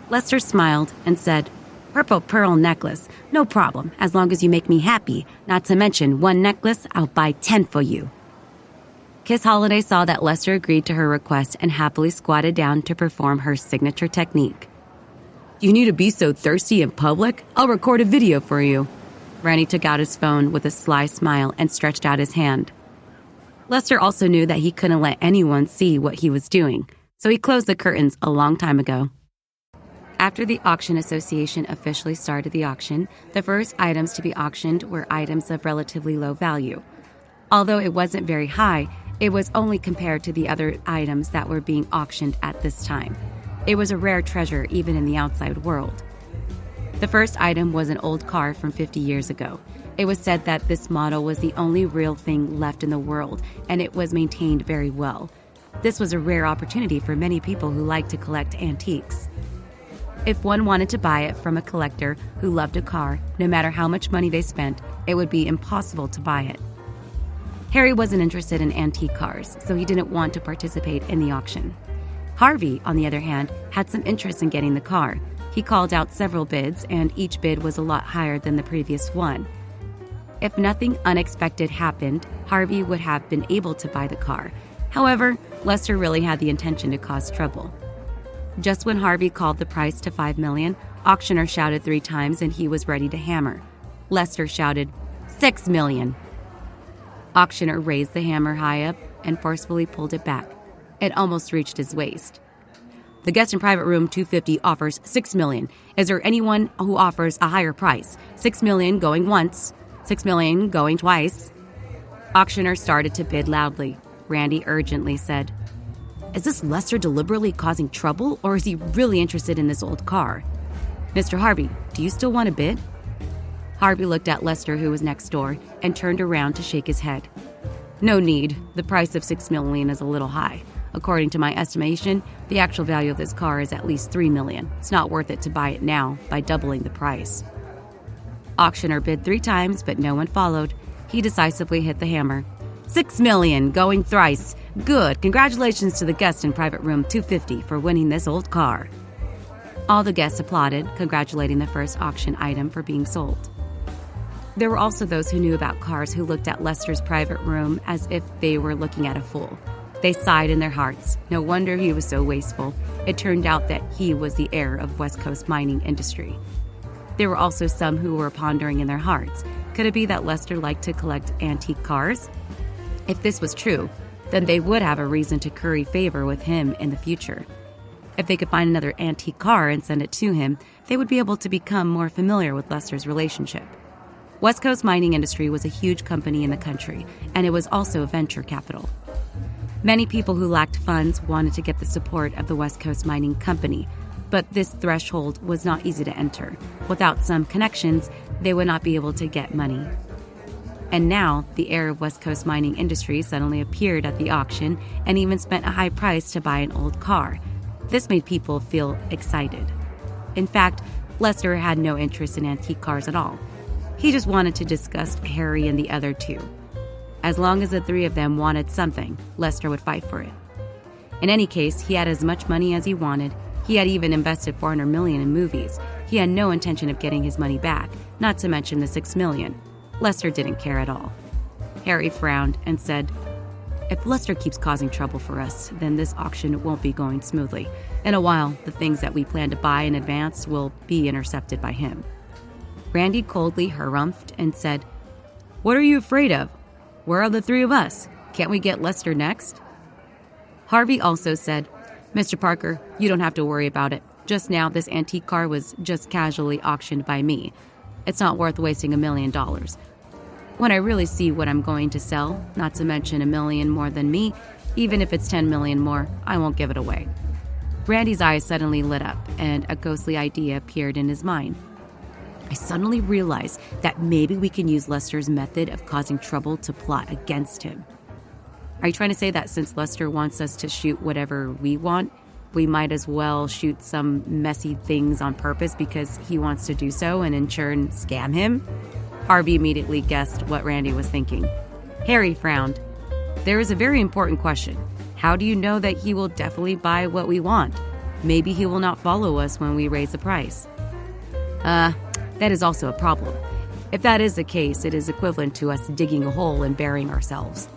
Lester smiled and said, "Purple pearl necklace, no problem, as long as you make me happy. Not to mention, one necklace, I'll buy 10 for you." Kiss Holiday saw that Lester agreed to her request and happily squatted down to perform her signature technique. "You need to be so thirsty in public? I'll record a video for you." Randy took out his phone with a sly smile and stretched out his hand. Lester also knew that he couldn't let anyone see what he was doing, so he closed the curtains a long time ago. After the Auction Association officially started the auction, the first items to be auctioned were items of relatively low value. Although it wasn't very high, it was only compared to the other items that were being auctioned at this time. It was a rare treasure even in the outside world. The first item was an old car from 50 years ago. It was said that this model was the only real thing left in the world, and it was maintained very well. This was a rare opportunity for many people who like to collect antiques. If one wanted to buy it from a collector who loved a car, no matter how much money they spent, it would be impossible to buy it. Harry wasn't interested in antique cars, so he didn't want to participate in the auction. Harvey, on the other hand, had some interest in getting the car. He called out several bids, and each bid was a lot higher than the previous one. If nothing unexpected happened, Harvey would have been able to buy the car. However, Lester really had the intention to cause trouble. Just when Harvey called the price to $5 million, auctioneer shouted 3 times and he was ready to hammer. Lester shouted, $6 million. Auctioneer raised the hammer high up and forcefully pulled it back. It almost reached his waist. "The guest in private room 250 offers $6 million. Is there anyone who offers a higher price? $6 million going once, $6 million going twice." Auctioneer started to bid loudly. Randy urgently said, "Is this Lester deliberately causing trouble, or is he really interested in this old car? Mr. Harvey, do you still want to bid?" Harvey looked at Lester, who was next door, and turned around to shake his head. "No need. The price of $6 million is a little high. According to my estimation, the actual value of this car is at least $3 million. It's not worth it to buy it now by doubling the price." Auctioneer bid 3 times, but no one followed. He decisively hit the hammer. $6 million, going thrice. Good. Congratulations to the guest in private room 250 for winning this old car. All the guests applauded, congratulating the first auction item for being sold. There were also those who knew about cars who looked at Lester's private room as if they were looking at a fool. They sighed in their hearts. No wonder he was so wasteful. It turned out that he was the heir of West Coast mining industry. There were also some who were pondering in their hearts. Could it be that Lester liked to collect antique cars? If this was true, then they would have a reason to curry favor with him in the future. If they could find another antique car and send it to him, they would be able to become more familiar with Lester's relationship. West Coast mining industry was a huge company in the country, and it was also venture capital. Many people who lacked funds wanted to get the support of the West Coast Mining Company, but this threshold was not easy to enter. Without some connections, they would not be able to get money. And now, the heir of West Coast mining industry suddenly appeared at the auction and even spent a high price to buy an old car. This made people feel excited. In fact, Lester had no interest in antique cars at all. He just wanted to disgust Harry and the other two. As long as the three of them wanted something, Lester would fight for it. In any case, he had as much money as he wanted. He had even invested $400 million in movies. He had no intention of getting his money back, not to mention the $6 million. Lester didn't care at all. Harry frowned and said, "If Lester keeps causing trouble for us, then this auction won't be going smoothly. In a while, the things that we plan to buy in advance will be intercepted by him." Randy coldly harumphed and said, "What are you afraid of? Where are the three of us? Can't we get Lester next?" Harvey also said, "Mr. Parker, you don't have to worry about it. Just now, this antique car was just casually auctioned by me. It's not worth wasting $1 million. When I really see what I'm going to sell, not to mention $1 million more than me, even if it's $10 million more, I won't give it away." Randy's eyes suddenly lit up, and a ghostly idea appeared in his mind. "I suddenly realized that maybe we can use Lester's method of causing trouble to plot against him." "Are you trying to say that since Lester wants us to shoot whatever we want, we might as well shoot some messy things on purpose because he wants to do so and in turn scam him?" Harvey immediately guessed what Randy was thinking. Harry frowned. "There is a very important question. How do you know that he will definitely buy what we want? Maybe he will not follow us when we raise the price." That is also a problem. If that is the case, it is equivalent to us digging a hole and burying ourselves."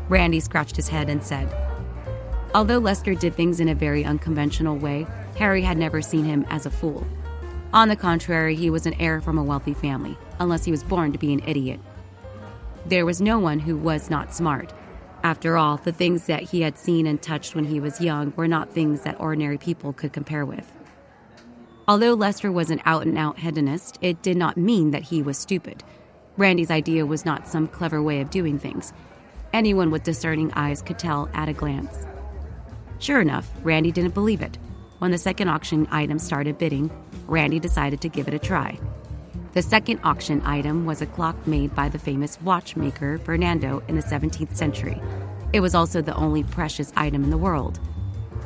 Randy scratched his head and said, although Lester did things in a very unconventional way, Harry had never seen him as a fool. On the contrary, he was an heir from a wealthy family, unless he was born to be an idiot. There was no one who was not smart. After all, the things that he had seen and touched when he was young were not things that ordinary people could compare with. Although Lester was an out-and-out hedonist, it did not mean that he was stupid. Randy's idea was not some clever way of doing things. Anyone with discerning eyes could tell at a glance. Sure enough, Randy didn't believe it. When the second auction item started bidding, Randy decided to give it a try. The second auction item was a clock made by the famous watchmaker Fernando in the 17th century. It was also the only precious item in the world.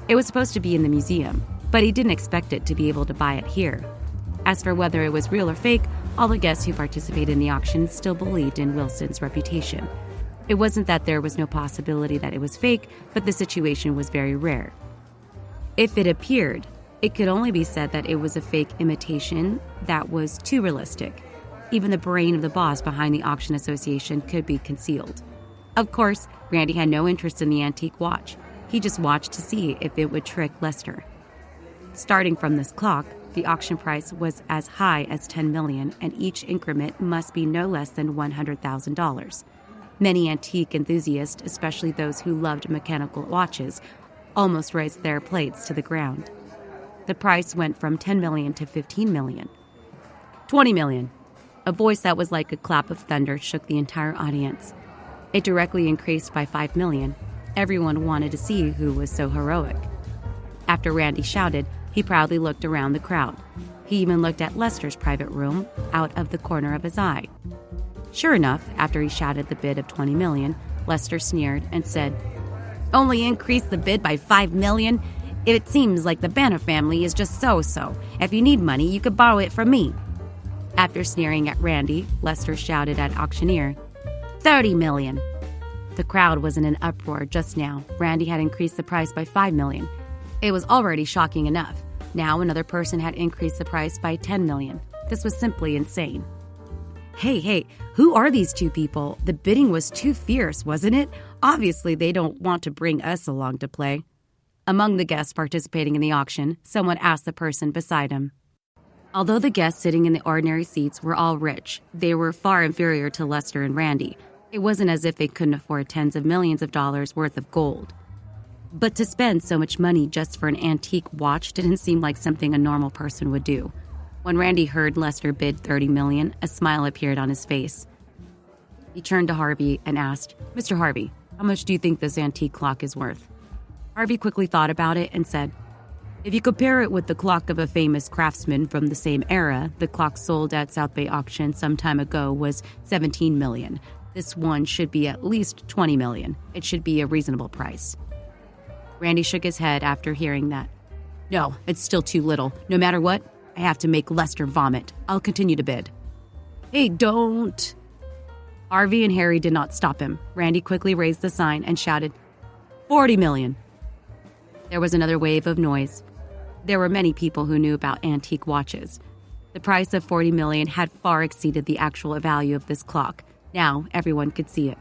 It was supposed to be in the museum, but he didn't expect it to be able to buy it here. As for whether it was real or fake, all the guests who participated in the auction still believed in Wilson's reputation. It wasn't that there was no possibility that it was fake, but the situation was very rare. If it appeared, it could only be said that it was a fake imitation that was too realistic. Even the brain of the boss behind the auction association could be concealed. Of course, Randy had no interest in the antique watch. He just watched to see if it would trick Lester. Starting from this clock, the auction price was as high as $10 million, and each increment must be no less than $100,000. Many antique enthusiasts, especially those who loved mechanical watches, almost raised their plates to the ground. The price went from $10 million to $15 million. $20 million. A voice that was like a clap of thunder shook the entire audience. It directly increased by $5 million. Everyone wanted to see who was so heroic. After Randy shouted, he proudly looked around the crowd. He even looked at Lester's private room out of the corner of his eye. Sure enough, after he shouted the bid of $20 million, Lester sneered and said, "Only increase the bid by $5 million? It seems like the Banner family is just so-so. If you need money, you could borrow it from me." After sneering at Randy, Lester shouted at auctioneer, $30 million. The crowd was in an uproar just now. Randy had increased the price by $5 million. It was already shocking enough. Now another person had increased the price by $10 million. This was simply insane. Hey, who are these two people? The bidding was too fierce, wasn't it? Obviously, they don't want to bring us along to play. Among the guests participating in the auction, someone asked the person beside him. Although the guests sitting in the ordinary seats were all rich, they were far inferior to Lester and Randy. It wasn't as if they couldn't afford tens of millions of dollars worth of gold. But to spend so much money just for an antique watch didn't seem like something a normal person would do. When Randy heard Lester bid $30 million, a smile appeared on his face. He turned to Harvey and asked, "Mr. Harvey, How much do you think this antique clock is worth? Harvey quickly thought about it and said, if you compare it with the clock of a famous craftsman from the same era, the clock sold at South Bay auction some time ago was $17 million. This one should be at least $20 million. It should be a reasonable price. Randy shook his head after hearing that. No, it's still too little. No matter what, I have to make Lester vomit. I'll continue to bid. Hey, don't. Harvey and Harry did not stop him. Randy quickly raised the sign and shouted, $40 million. There was another wave of noise. There were many people who knew about antique watches. The price of $40 million had far exceeded the actual value of this clock. Now everyone could see it.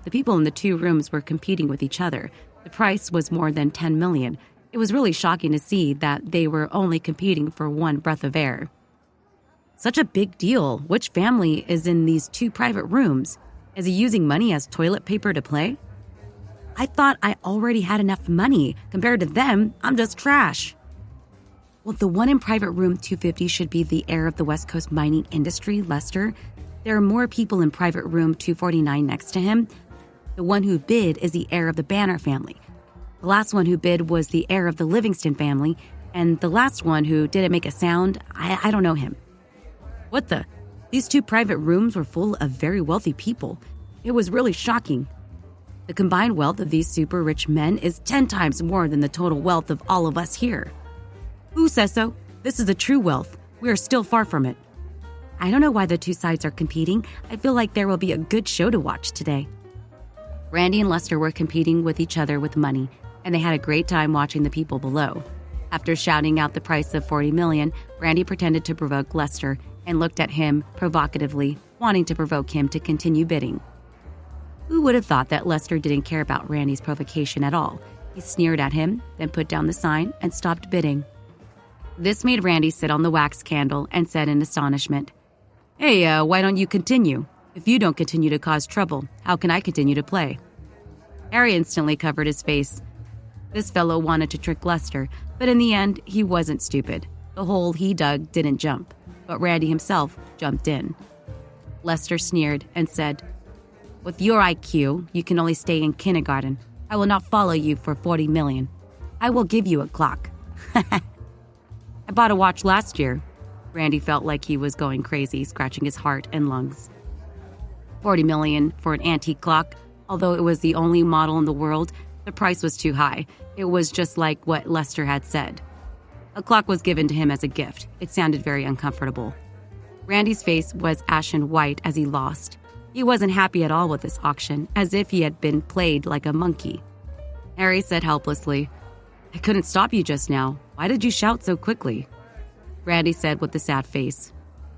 The people in the two rooms were competing with each other. The price was more than $10 million. It was really shocking to see that they were only competing for one breath of air. Such a big deal. Which family is in these two private rooms? Is he using money as toilet paper to play? I thought I already had enough money. Compared to them, I'm just trash. Well, the one in private room 250 should be the heir of the West Coast mining industry, Lester. There are more people in private room 249 next to him. The one who bid is the heir of the Banner family. The last one who bid was the heir of the Livingston family, and the last one who didn't make a sound, I don't know him. What the? These two private rooms were full of very wealthy people. It was really shocking. The combined wealth of these super rich men is 10 times more than the total wealth of all of us here. Who says so? This is the true wealth. We are still far from it. I don't know why the two sides are competing. I feel like there will be a good show to watch today. Randy and Lester were competing with each other with money, and they had a great time watching the people below. After shouting out the price of $40 million, Randy pretended to provoke Lester and looked at him provocatively, wanting to provoke him to continue bidding. Who would have thought that Lester didn't care about Randy's provocation at all? He sneered at him, then put down the sign and stopped bidding. This made Randy sit on the wax candle and said in astonishment, Hey, why don't you continue? If you don't continue to cause trouble, how can I continue to play? Harry instantly covered his face. This fellow wanted to trick Lester, but in the end, he wasn't stupid. The hole he dug didn't jump, but Randy himself jumped in. Lester sneered and said, With your IQ, you can only stay in kindergarten. I will not follow you for $40 million. I will give you a clock. I bought a watch last year. Randy felt like he was going crazy, scratching his heart and lungs. $40 million for an antique clock. Although it was the only model in the world, the price was too high. It was just like what Lester had said. A clock was given to him as a gift. It sounded very uncomfortable. Randy's face was ashen white as he lost. He wasn't happy at all with this auction, as if he had been played like a monkey. Harry said helplessly, I couldn't stop you just now. Why did you shout so quickly? Randy said with a sad face,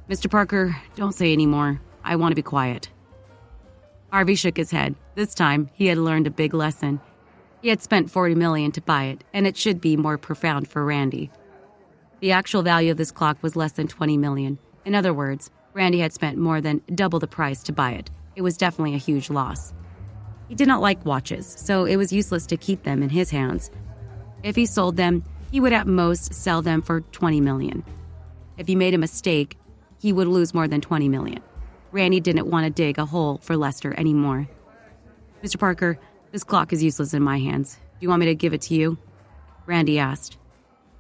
Mr. Parker, don't say any more. I want to be quiet. Harvey shook his head. This time, he had learned a big lesson. He had spent $40 million to buy it, and it should be more profound for Randy. The actual value of this clock was less than $20 million. In other words, Randy had spent more than double the price to buy it. It was definitely a huge loss. He did not like watches, so it was useless to keep them in his hands. If he sold them, he would at most sell them for $20 million. If he made a mistake, he would lose more than $20 million. Randy didn't want to dig a hole for Lester anymore. Mr. Parker, this clock is useless in my hands. Do you want me to give it to you? Randy asked.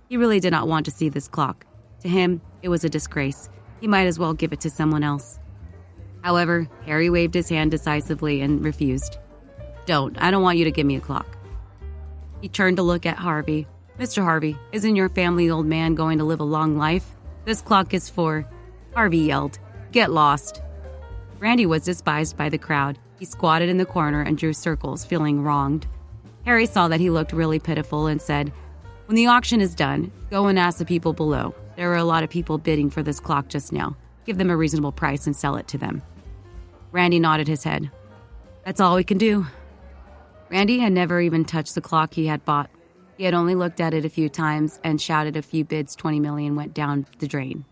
He really did not want to see this clock. To him, it was a disgrace. He might as well give it to someone else. However, Harry waved his hand decisively and refused. I don't want you to give me a clock. He turned to look at Harvey. Mr. Harvey, isn't your family old man going to live a long life? This clock is for... Harvey yelled, Get lost. Randy was despised by the crowd. He squatted in the corner and drew circles, feeling wronged. Harry saw that he looked really pitiful and said, When the auction is done, go and ask the people below. There are a lot of people bidding for this clock just now. Give them a reasonable price and sell it to them. Randy nodded his head. That's all we can do. Randy had never even touched the clock he had bought. He had only looked at it a few times and shouted a few bids. $20 million went down the drain.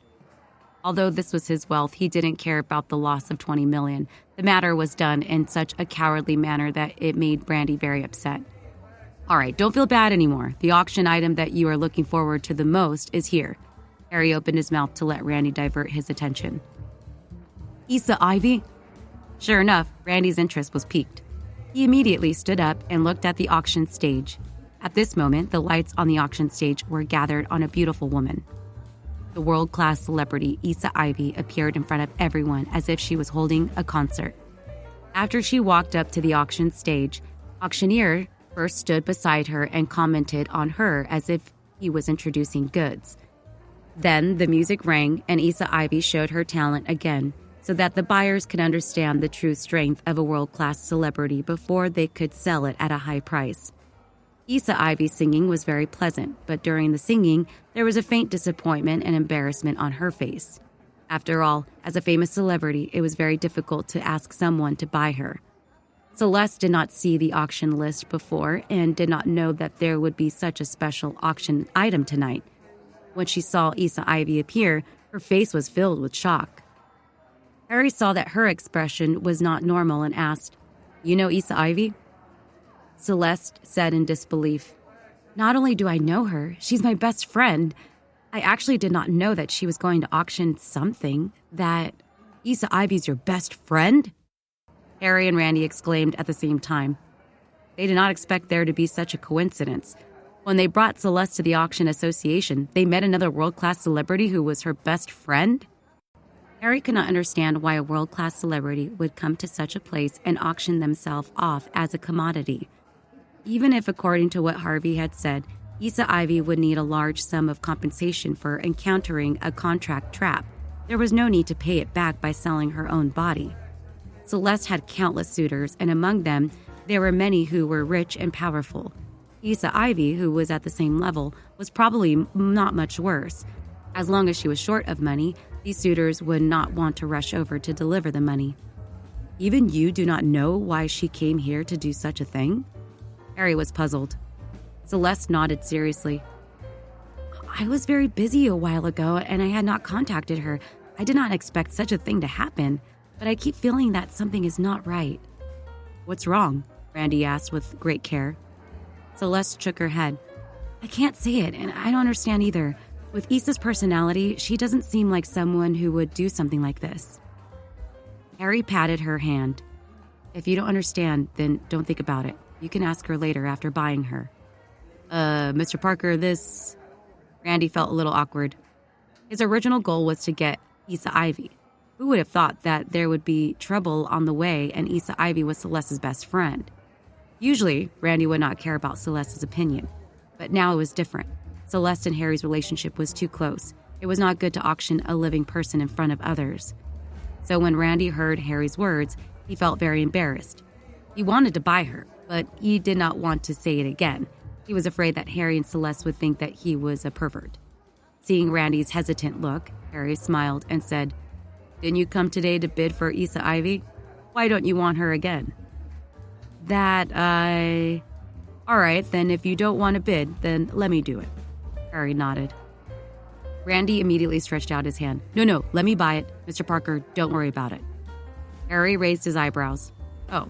Although this was his wealth, he didn't care about the loss of $20 million. The matter was done in such a cowardly manner that it made Randy very upset. All right, don't feel bad anymore. The auction item that you are looking forward to the most is here. Harry opened his mouth to let Randy divert his attention. Issa Ivy? Sure enough, Randy's interest was piqued. He immediately stood up and looked at the auction stage. At this moment, the lights on the auction stage were gathered on a beautiful woman. The world-class celebrity Issa Ivy appeared in front of everyone as if she was holding a concert. After she walked up to the auction stage, auctioneer first stood beside her and commented on her as if he was introducing goods. Then the music rang and Issa Ivy showed her talent again so that the buyers could understand the true strength of a world-class celebrity before they could sell it at a high price. Issa Ivy's singing was very pleasant, but during the singing, there was a faint disappointment and embarrassment on her face. After all, as a famous celebrity, it was very difficult to ask someone to buy her. Celeste did not see the auction list before and did not know that there would be such a special auction item tonight. When she saw Issa Ivy appear, her face was filled with shock. Harry saw that her expression was not normal and asked, "You know Issa Ivy?" Celeste said in disbelief, "Not only do I know her, she's my best friend. I actually did not know that she was going to auction something. That Issa Ivy's your best friend?" Harry and Randy exclaimed at the same time. They did not expect there to be such a coincidence. When they brought Celeste to the auction association, they met another world-class celebrity who was her best friend. Harry could not understand why a world-class celebrity would come to such a place and auction themselves off as a commodity. Even if, according to what Harvey had said, Issa Ivy would need a large sum of compensation for encountering a contract trap, there was no need to pay it back by selling her own body. Celeste had countless suitors, and among them, there were many who were rich and powerful. Issa Ivy, who was at the same level, was probably not much worse. As long as she was short of money, these suitors would not want to rush over to deliver the money. "Even you do not know why she came here to do such a thing?" Harry was puzzled. Celeste nodded seriously. "I was very busy a while ago and I had not contacted her. I did not expect such a thing to happen, but I keep feeling that something is not right." "What's wrong?" Randy asked with great care. Celeste shook her head. "I can't say it, and I don't understand either. With Issa's personality, she doesn't seem like someone who would do something like this." Harry patted her hand. "If you don't understand, then don't think about it. You can ask her later after buying her." Mr. Parker, this..." Randy felt a little awkward. His original goal was to get Issa Ivy. Who would have thought that there would be trouble on the way and Issa Ivy was Celeste's best friend? Usually, Randy would not care about Celeste's opinion. But now it was different. Celeste and Harry's relationship was too close. It was not good to auction a living person in front of others. So when Randy heard Harry's words, he felt very embarrassed. He wanted to buy her, but he did not want to say it again. He was afraid that Harry and Celeste would think that he was a pervert. Seeing Randy's hesitant look, Harry smiled and said, "Didn't you come today to bid for Issa Ivy? Why don't you want her again?" All right, then if you don't want to bid, then let me do it." Harry nodded. Randy immediately stretched out his hand. No, let me buy it. Mr. Parker, don't worry about it." Harry raised his eyebrows. "Oh,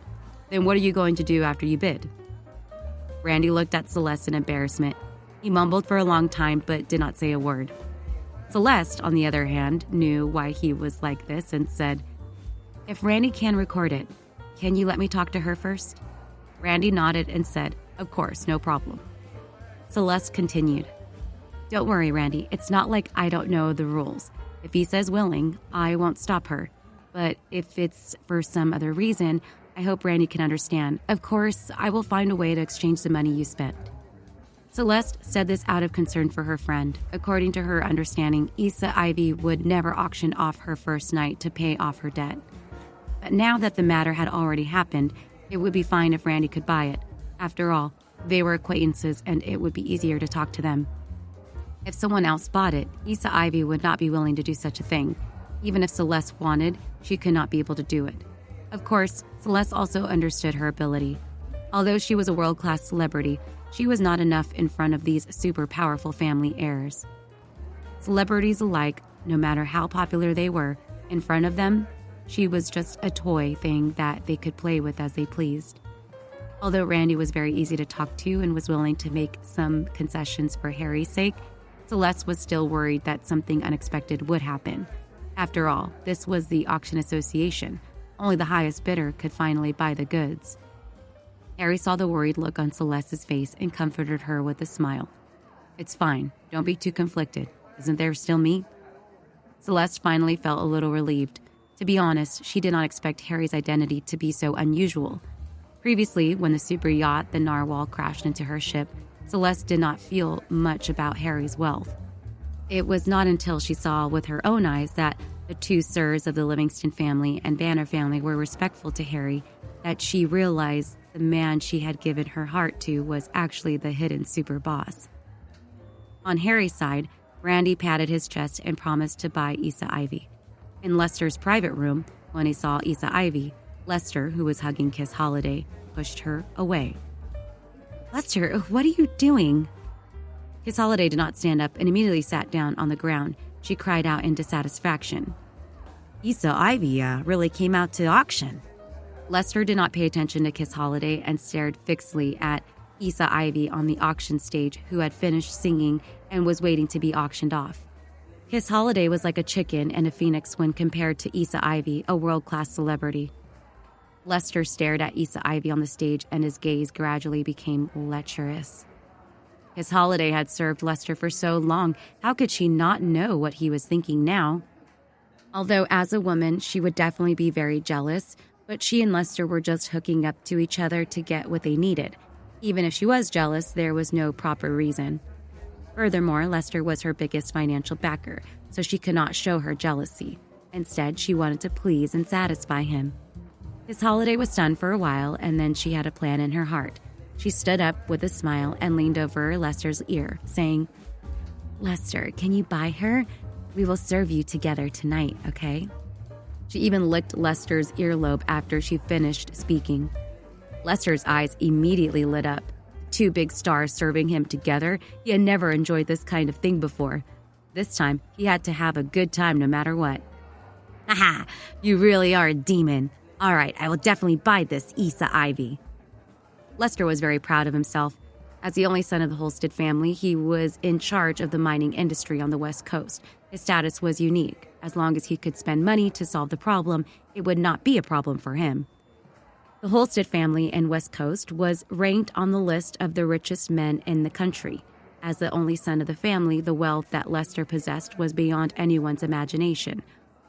then what are you going to do after you bid?" Randy looked at Celeste in embarrassment. He mumbled for a long time but did not say a word. Celeste, on the other hand, knew why he was like this and said, "If Randy can record it, can you let me talk to her first?" Randy nodded and said, "Of course, no problem." Celeste continued, "Don't worry, Randy. It's not like I don't know the rules. If he says willing, I won't stop her. But if it's for some other reason, I hope Randy can understand. Of course, I will find a way to exchange the money you spent." Celeste said this out of concern for her friend. According to her understanding, Issa Ivy would never auction off her first night to pay off her debt. But now that the matter had already happened, it would be fine if Randy could buy it. After all, they were acquaintances and it would be easier to talk to them. If someone else bought it, Issa Ivy would not be willing to do such a thing. Even if Celeste wanted, she could not be able to do it. Of course, Celeste also understood her ability. Although she was a world-class celebrity, she was not enough in front of these super powerful family heirs. Celebrities alike, no matter how popular they were, in front of them, she was just a toy thing that they could play with as they pleased. Although Randy was very easy to talk to and was willing to make some concessions for Harry's sake, Celeste was still worried that something unexpected would happen. After all, this was the auction association. Only the highest bidder could finally buy the goods. Harry saw the worried look on Celeste's face and comforted her with a smile. "It's fine. Don't be too conflicted. Isn't there still me?" Celeste finally felt a little relieved. To be honest, she did not expect Harry's identity to be so unusual. Previously, when the super yacht, the Narwhal, crashed into her ship, Celeste did not feel much about Harry's wealth. It was not until she saw with her own eyes that the two sirs of the Livingston family and Banner family were respectful to Harry that she realized the man she had given her heart to was actually the hidden super boss. On Harry's side, Randy patted his chest and promised to buy Issa Ivy. In Lester's private room, when he saw Issa Ivy, Lester, who was hugging Kiss Holiday, pushed her away. "Lester, what are you doing?" Kiss Holiday did not stand up and immediately sat down on the ground. She cried out in dissatisfaction. "Issa Ivy really came out to auction." Lester did not pay attention to Kiss Holiday and stared fixedly at Issa Ivy on the auction stage, who had finished singing and was waiting to be auctioned off. Kiss Holiday was like a chicken and a phoenix when compared to Issa Ivy, a world-class celebrity. Lester stared at Issa Ivy on the stage and his gaze gradually became lecherous. Kiss Holiday had served Lester for so long, how could she not know what he was thinking now? Although as a woman, she would definitely be very jealous, but she and Lester were just hooking up to each other to get what they needed. Even if she was jealous, there was no proper reason. Furthermore, Lester was her biggest financial backer, so she could not show her jealousy. Instead, she wanted to please and satisfy him. His holiday was stunned for a while, and then she had a plan in her heart. She stood up with a smile and leaned over Lester's ear, saying, "Lester, can you buy her? We will serve you together tonight, okay?" She even licked Lester's earlobe after she finished speaking. Lester's eyes immediately lit up. Two big stars serving him together. He had never enjoyed this kind of thing before. This time, he had to have a good time no matter what. "Haha, you really are a demon. All right, I will definitely buy this Issa Ivy." Lester was very proud of himself. As the only son of the Holstead family, he was in charge of the mining industry on the West Coast. His status was unique. As long as he could spend money to solve the problem, it would not be a problem for him. The Holstead family in West Coast was ranked on the list of the richest men in the country. As the only son of the family, the wealth that Lester possessed was beyond anyone's imagination.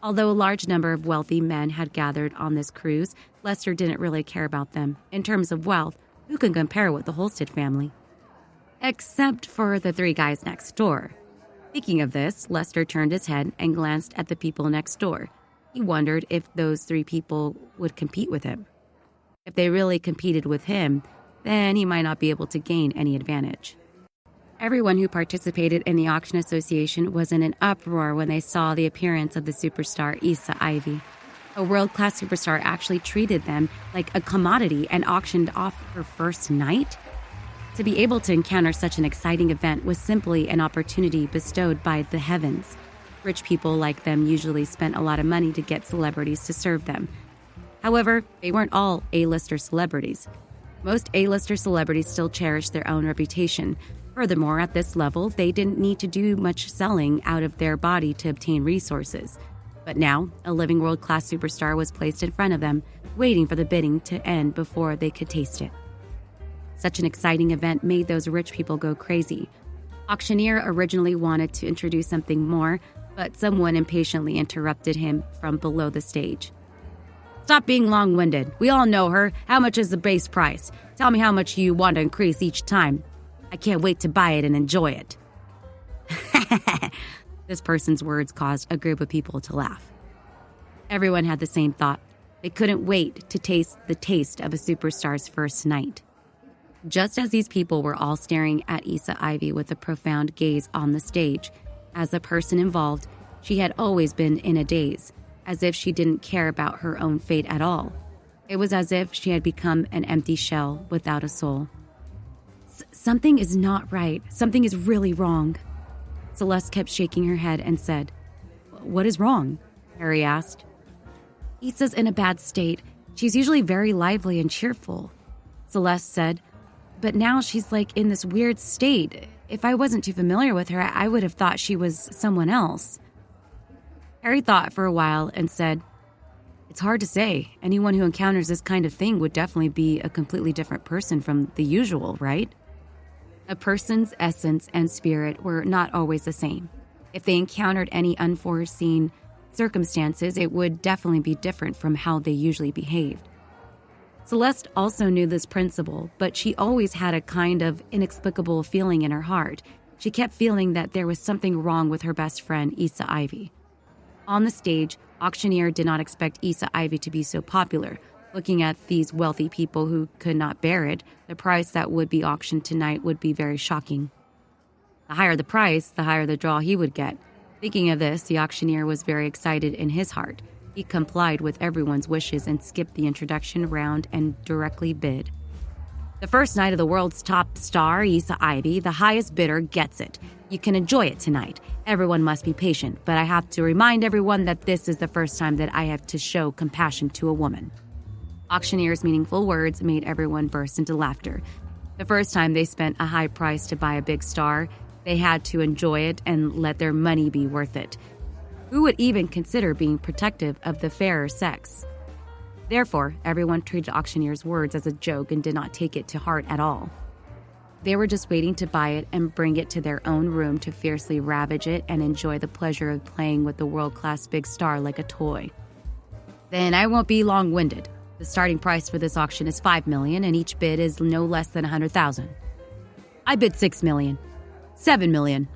Although a large number of wealthy men had gathered on this cruise, Lester didn't really care about them. In terms of wealth, who can compare with the Holstead family? Except for the three guys next door. Speaking of this, Lester turned his head and glanced at the people next door. He wondered if those three people would compete with him. If they really competed with him, then he might not be able to gain any advantage. Everyone who participated in the auction association was in an uproar when they saw the appearance of the superstar Issa Ivy. A world-class superstar actually treated them like a commodity and auctioned off her first night. To be able to encounter such an exciting event was simply an opportunity bestowed by the heavens. Rich people like them usually spent a lot of money to get celebrities to serve them. However, they weren't all A-lister celebrities. Most A-lister celebrities still cherish their own reputation. Furthermore, at this level, they didn't need to do much selling out of their body to obtain resources. But now, a living world-class superstar was placed in front of them, waiting for the bidding to end before they could taste it. Such an exciting event made those rich people go crazy. Auctioneer originally wanted to introduce something more, but someone impatiently interrupted him from below the stage. "Stop being long-winded. We all know her. How much is the base price? Tell me how much you want to increase each time. I can't wait to buy it and enjoy it." This person's words caused a group of people to laugh. Everyone had the same thought. They couldn't wait to taste the taste of a superstar's first night. Just as these people were all staring at Issa Ivy with a profound gaze on the stage, as the person involved, she had always been in a daze, as if she didn't care about her own fate at all. It was as if she had become an empty shell without a soul. Something is not right. Something is really wrong." Celeste kept shaking her head and said, "What is wrong?" Harry asked. "Issa's in a bad state. She's usually very lively and cheerful," Celeste said. "But now she's like in this weird state. If I wasn't too familiar with her, I would have thought she was someone else." Harry thought for a while and said, It's hard to say. Anyone who encounters this kind of thing would definitely be a completely different person from the usual, right? A person's essence and spirit were not always the same. If they encountered any unforeseen circumstances, it would definitely be different from how they usually behaved. Celeste also knew this principle, but she always had a kind of inexplicable feeling in her heart. She kept feeling that there was something wrong with her best friend, Issa Ivy. On the stage, Auctioneer did not expect Issa Ivy to be so popular. Looking at these wealthy people who could not bear it, the price that would be auctioned tonight would be very shocking. The higher the price, the higher the draw he would get. Thinking of this, the auctioneer was very excited in his heart. He complied with everyone's wishes and skipped the introduction round and directly bid. The first night of the world's top star, Issa Ivy, the highest bidder gets it. You can enjoy it tonight. Everyone must be patient, but I have to remind everyone that this is the first time that I have to show compassion to a woman. Auctioneer's meaningful words made everyone burst into laughter. The first time they spent a high price to buy a big star, they had to enjoy it and let their money be worth it. Who would even consider being protective of the fairer sex? Therefore, everyone treated Auctioneer's words as a joke and did not take it to heart at all. They were just waiting to buy it and bring it to their own room to fiercely ravage it and enjoy the pleasure of playing with the world-class big star like a toy. Then I won't be long-winded. The starting price for this auction is $5 million, and each bid is no less than $100,000. I bid $6 million. $7 million.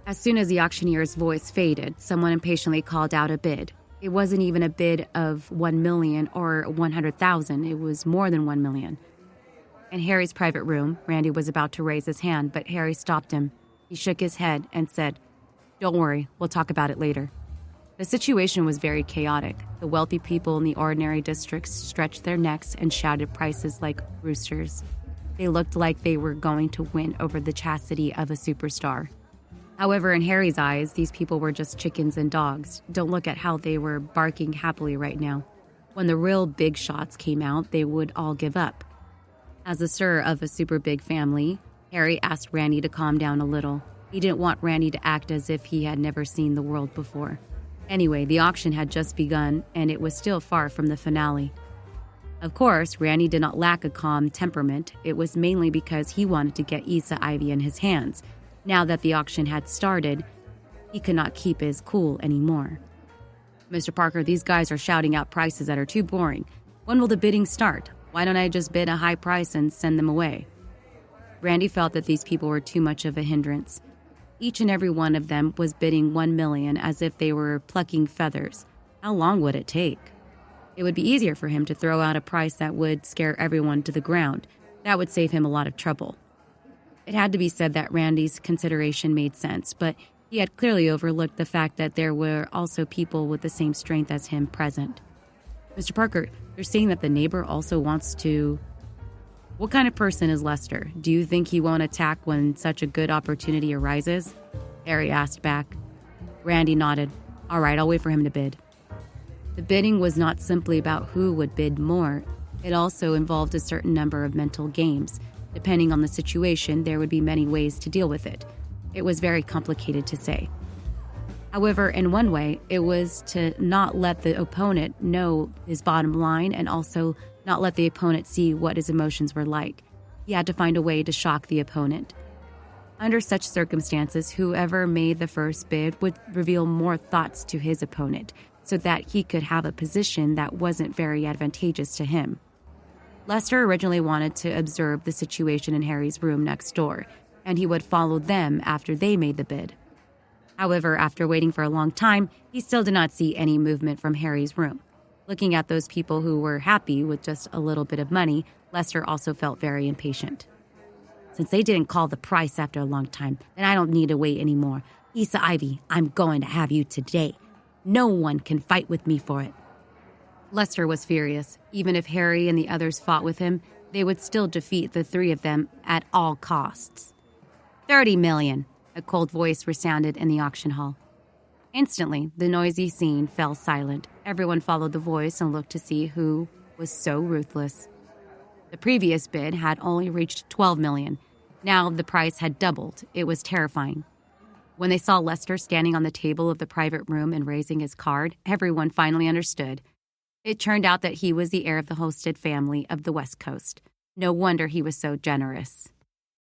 As soon as the auctioneer's voice faded, someone impatiently called out a bid. It wasn't even a bid of $1 million or $100,000. It was more than $1 million. In Harry's private room, Randy was about to raise his hand, but Harry stopped him. He shook his head and said, "Don't worry, we'll talk about it later." The situation was very chaotic. The wealthy people in the ordinary districts stretched their necks and shouted prices like roosters. They looked like they were going to win over the chastity of a superstar. However, in Harry's eyes, these people were just chickens and dogs. Don't look at how they were barking happily right now. When the real big shots came out, they would all give up. As the sir of a super big family, Harry asked Randy to calm down a little. He didn't want Randy to act as if he had never seen the world before. Anyway, the auction had just begun, and it was still far from the finale. Of course, Randy did not lack a calm temperament. It was mainly because he wanted to get Issa Ivy in his hands. Now that the auction had started, he could not keep his cool anymore. "Mr. Parker, these guys are shouting out prices that are too boring. When will the bidding start? Why don't I just bid a high price and send them away?" Randy felt that these people were too much of a hindrance. Each and every one of them was bidding $1 million as if they were plucking feathers. How long would it take? It would be easier for him to throw out a price that would scare everyone to the ground. That would save him a lot of trouble. It had to be said that Randy's consideration made sense, but he had clearly overlooked the fact that there were also people with the same strength as him present. "Mr. Parker, you're saying that the neighbor also wants to..." "What kind of person is Lester? Do you think he won't attack when such a good opportunity arises?" Harry asked back. Randy nodded. "All right, I'll wait for him to bid." The bidding was not simply about who would bid more. It also involved a certain number of mental games. Depending on the situation, there would be many ways to deal with it. It was very complicated to say. However, in one way, it was to not let the opponent know his bottom line and also not let the opponent see what his emotions were like. He had to find a way to shock the opponent. Under such circumstances, whoever made the first bid would reveal more thoughts to his opponent so that he could have a position that wasn't very advantageous to him. Lester originally wanted to observe the situation in Harry's room next door, and he would follow them after they made the bid. However, after waiting for a long time, he still did not see any movement from Harry's room. Looking at those people who were happy with just a little bit of money, Lester also felt very impatient. "Since they didn't call the price after a long time, then I don't need to wait anymore. Issa Ivy, I'm going to have you today. No one can fight with me for it." Lester was furious. Even if Harry and the others fought with him, they would still defeat the three of them at all costs. $30 million, a cold voice resounded in the auction hall. Instantly, the noisy scene fell silent. Everyone followed the voice and looked to see who was so ruthless. The previous bid had only reached $12 million. Now the price had doubled. It was terrifying. When they saw Lester standing on the table of the private room and raising his card, everyone finally understood. It turned out that he was the heir of the hosted family of the West Coast. No wonder he was so generous.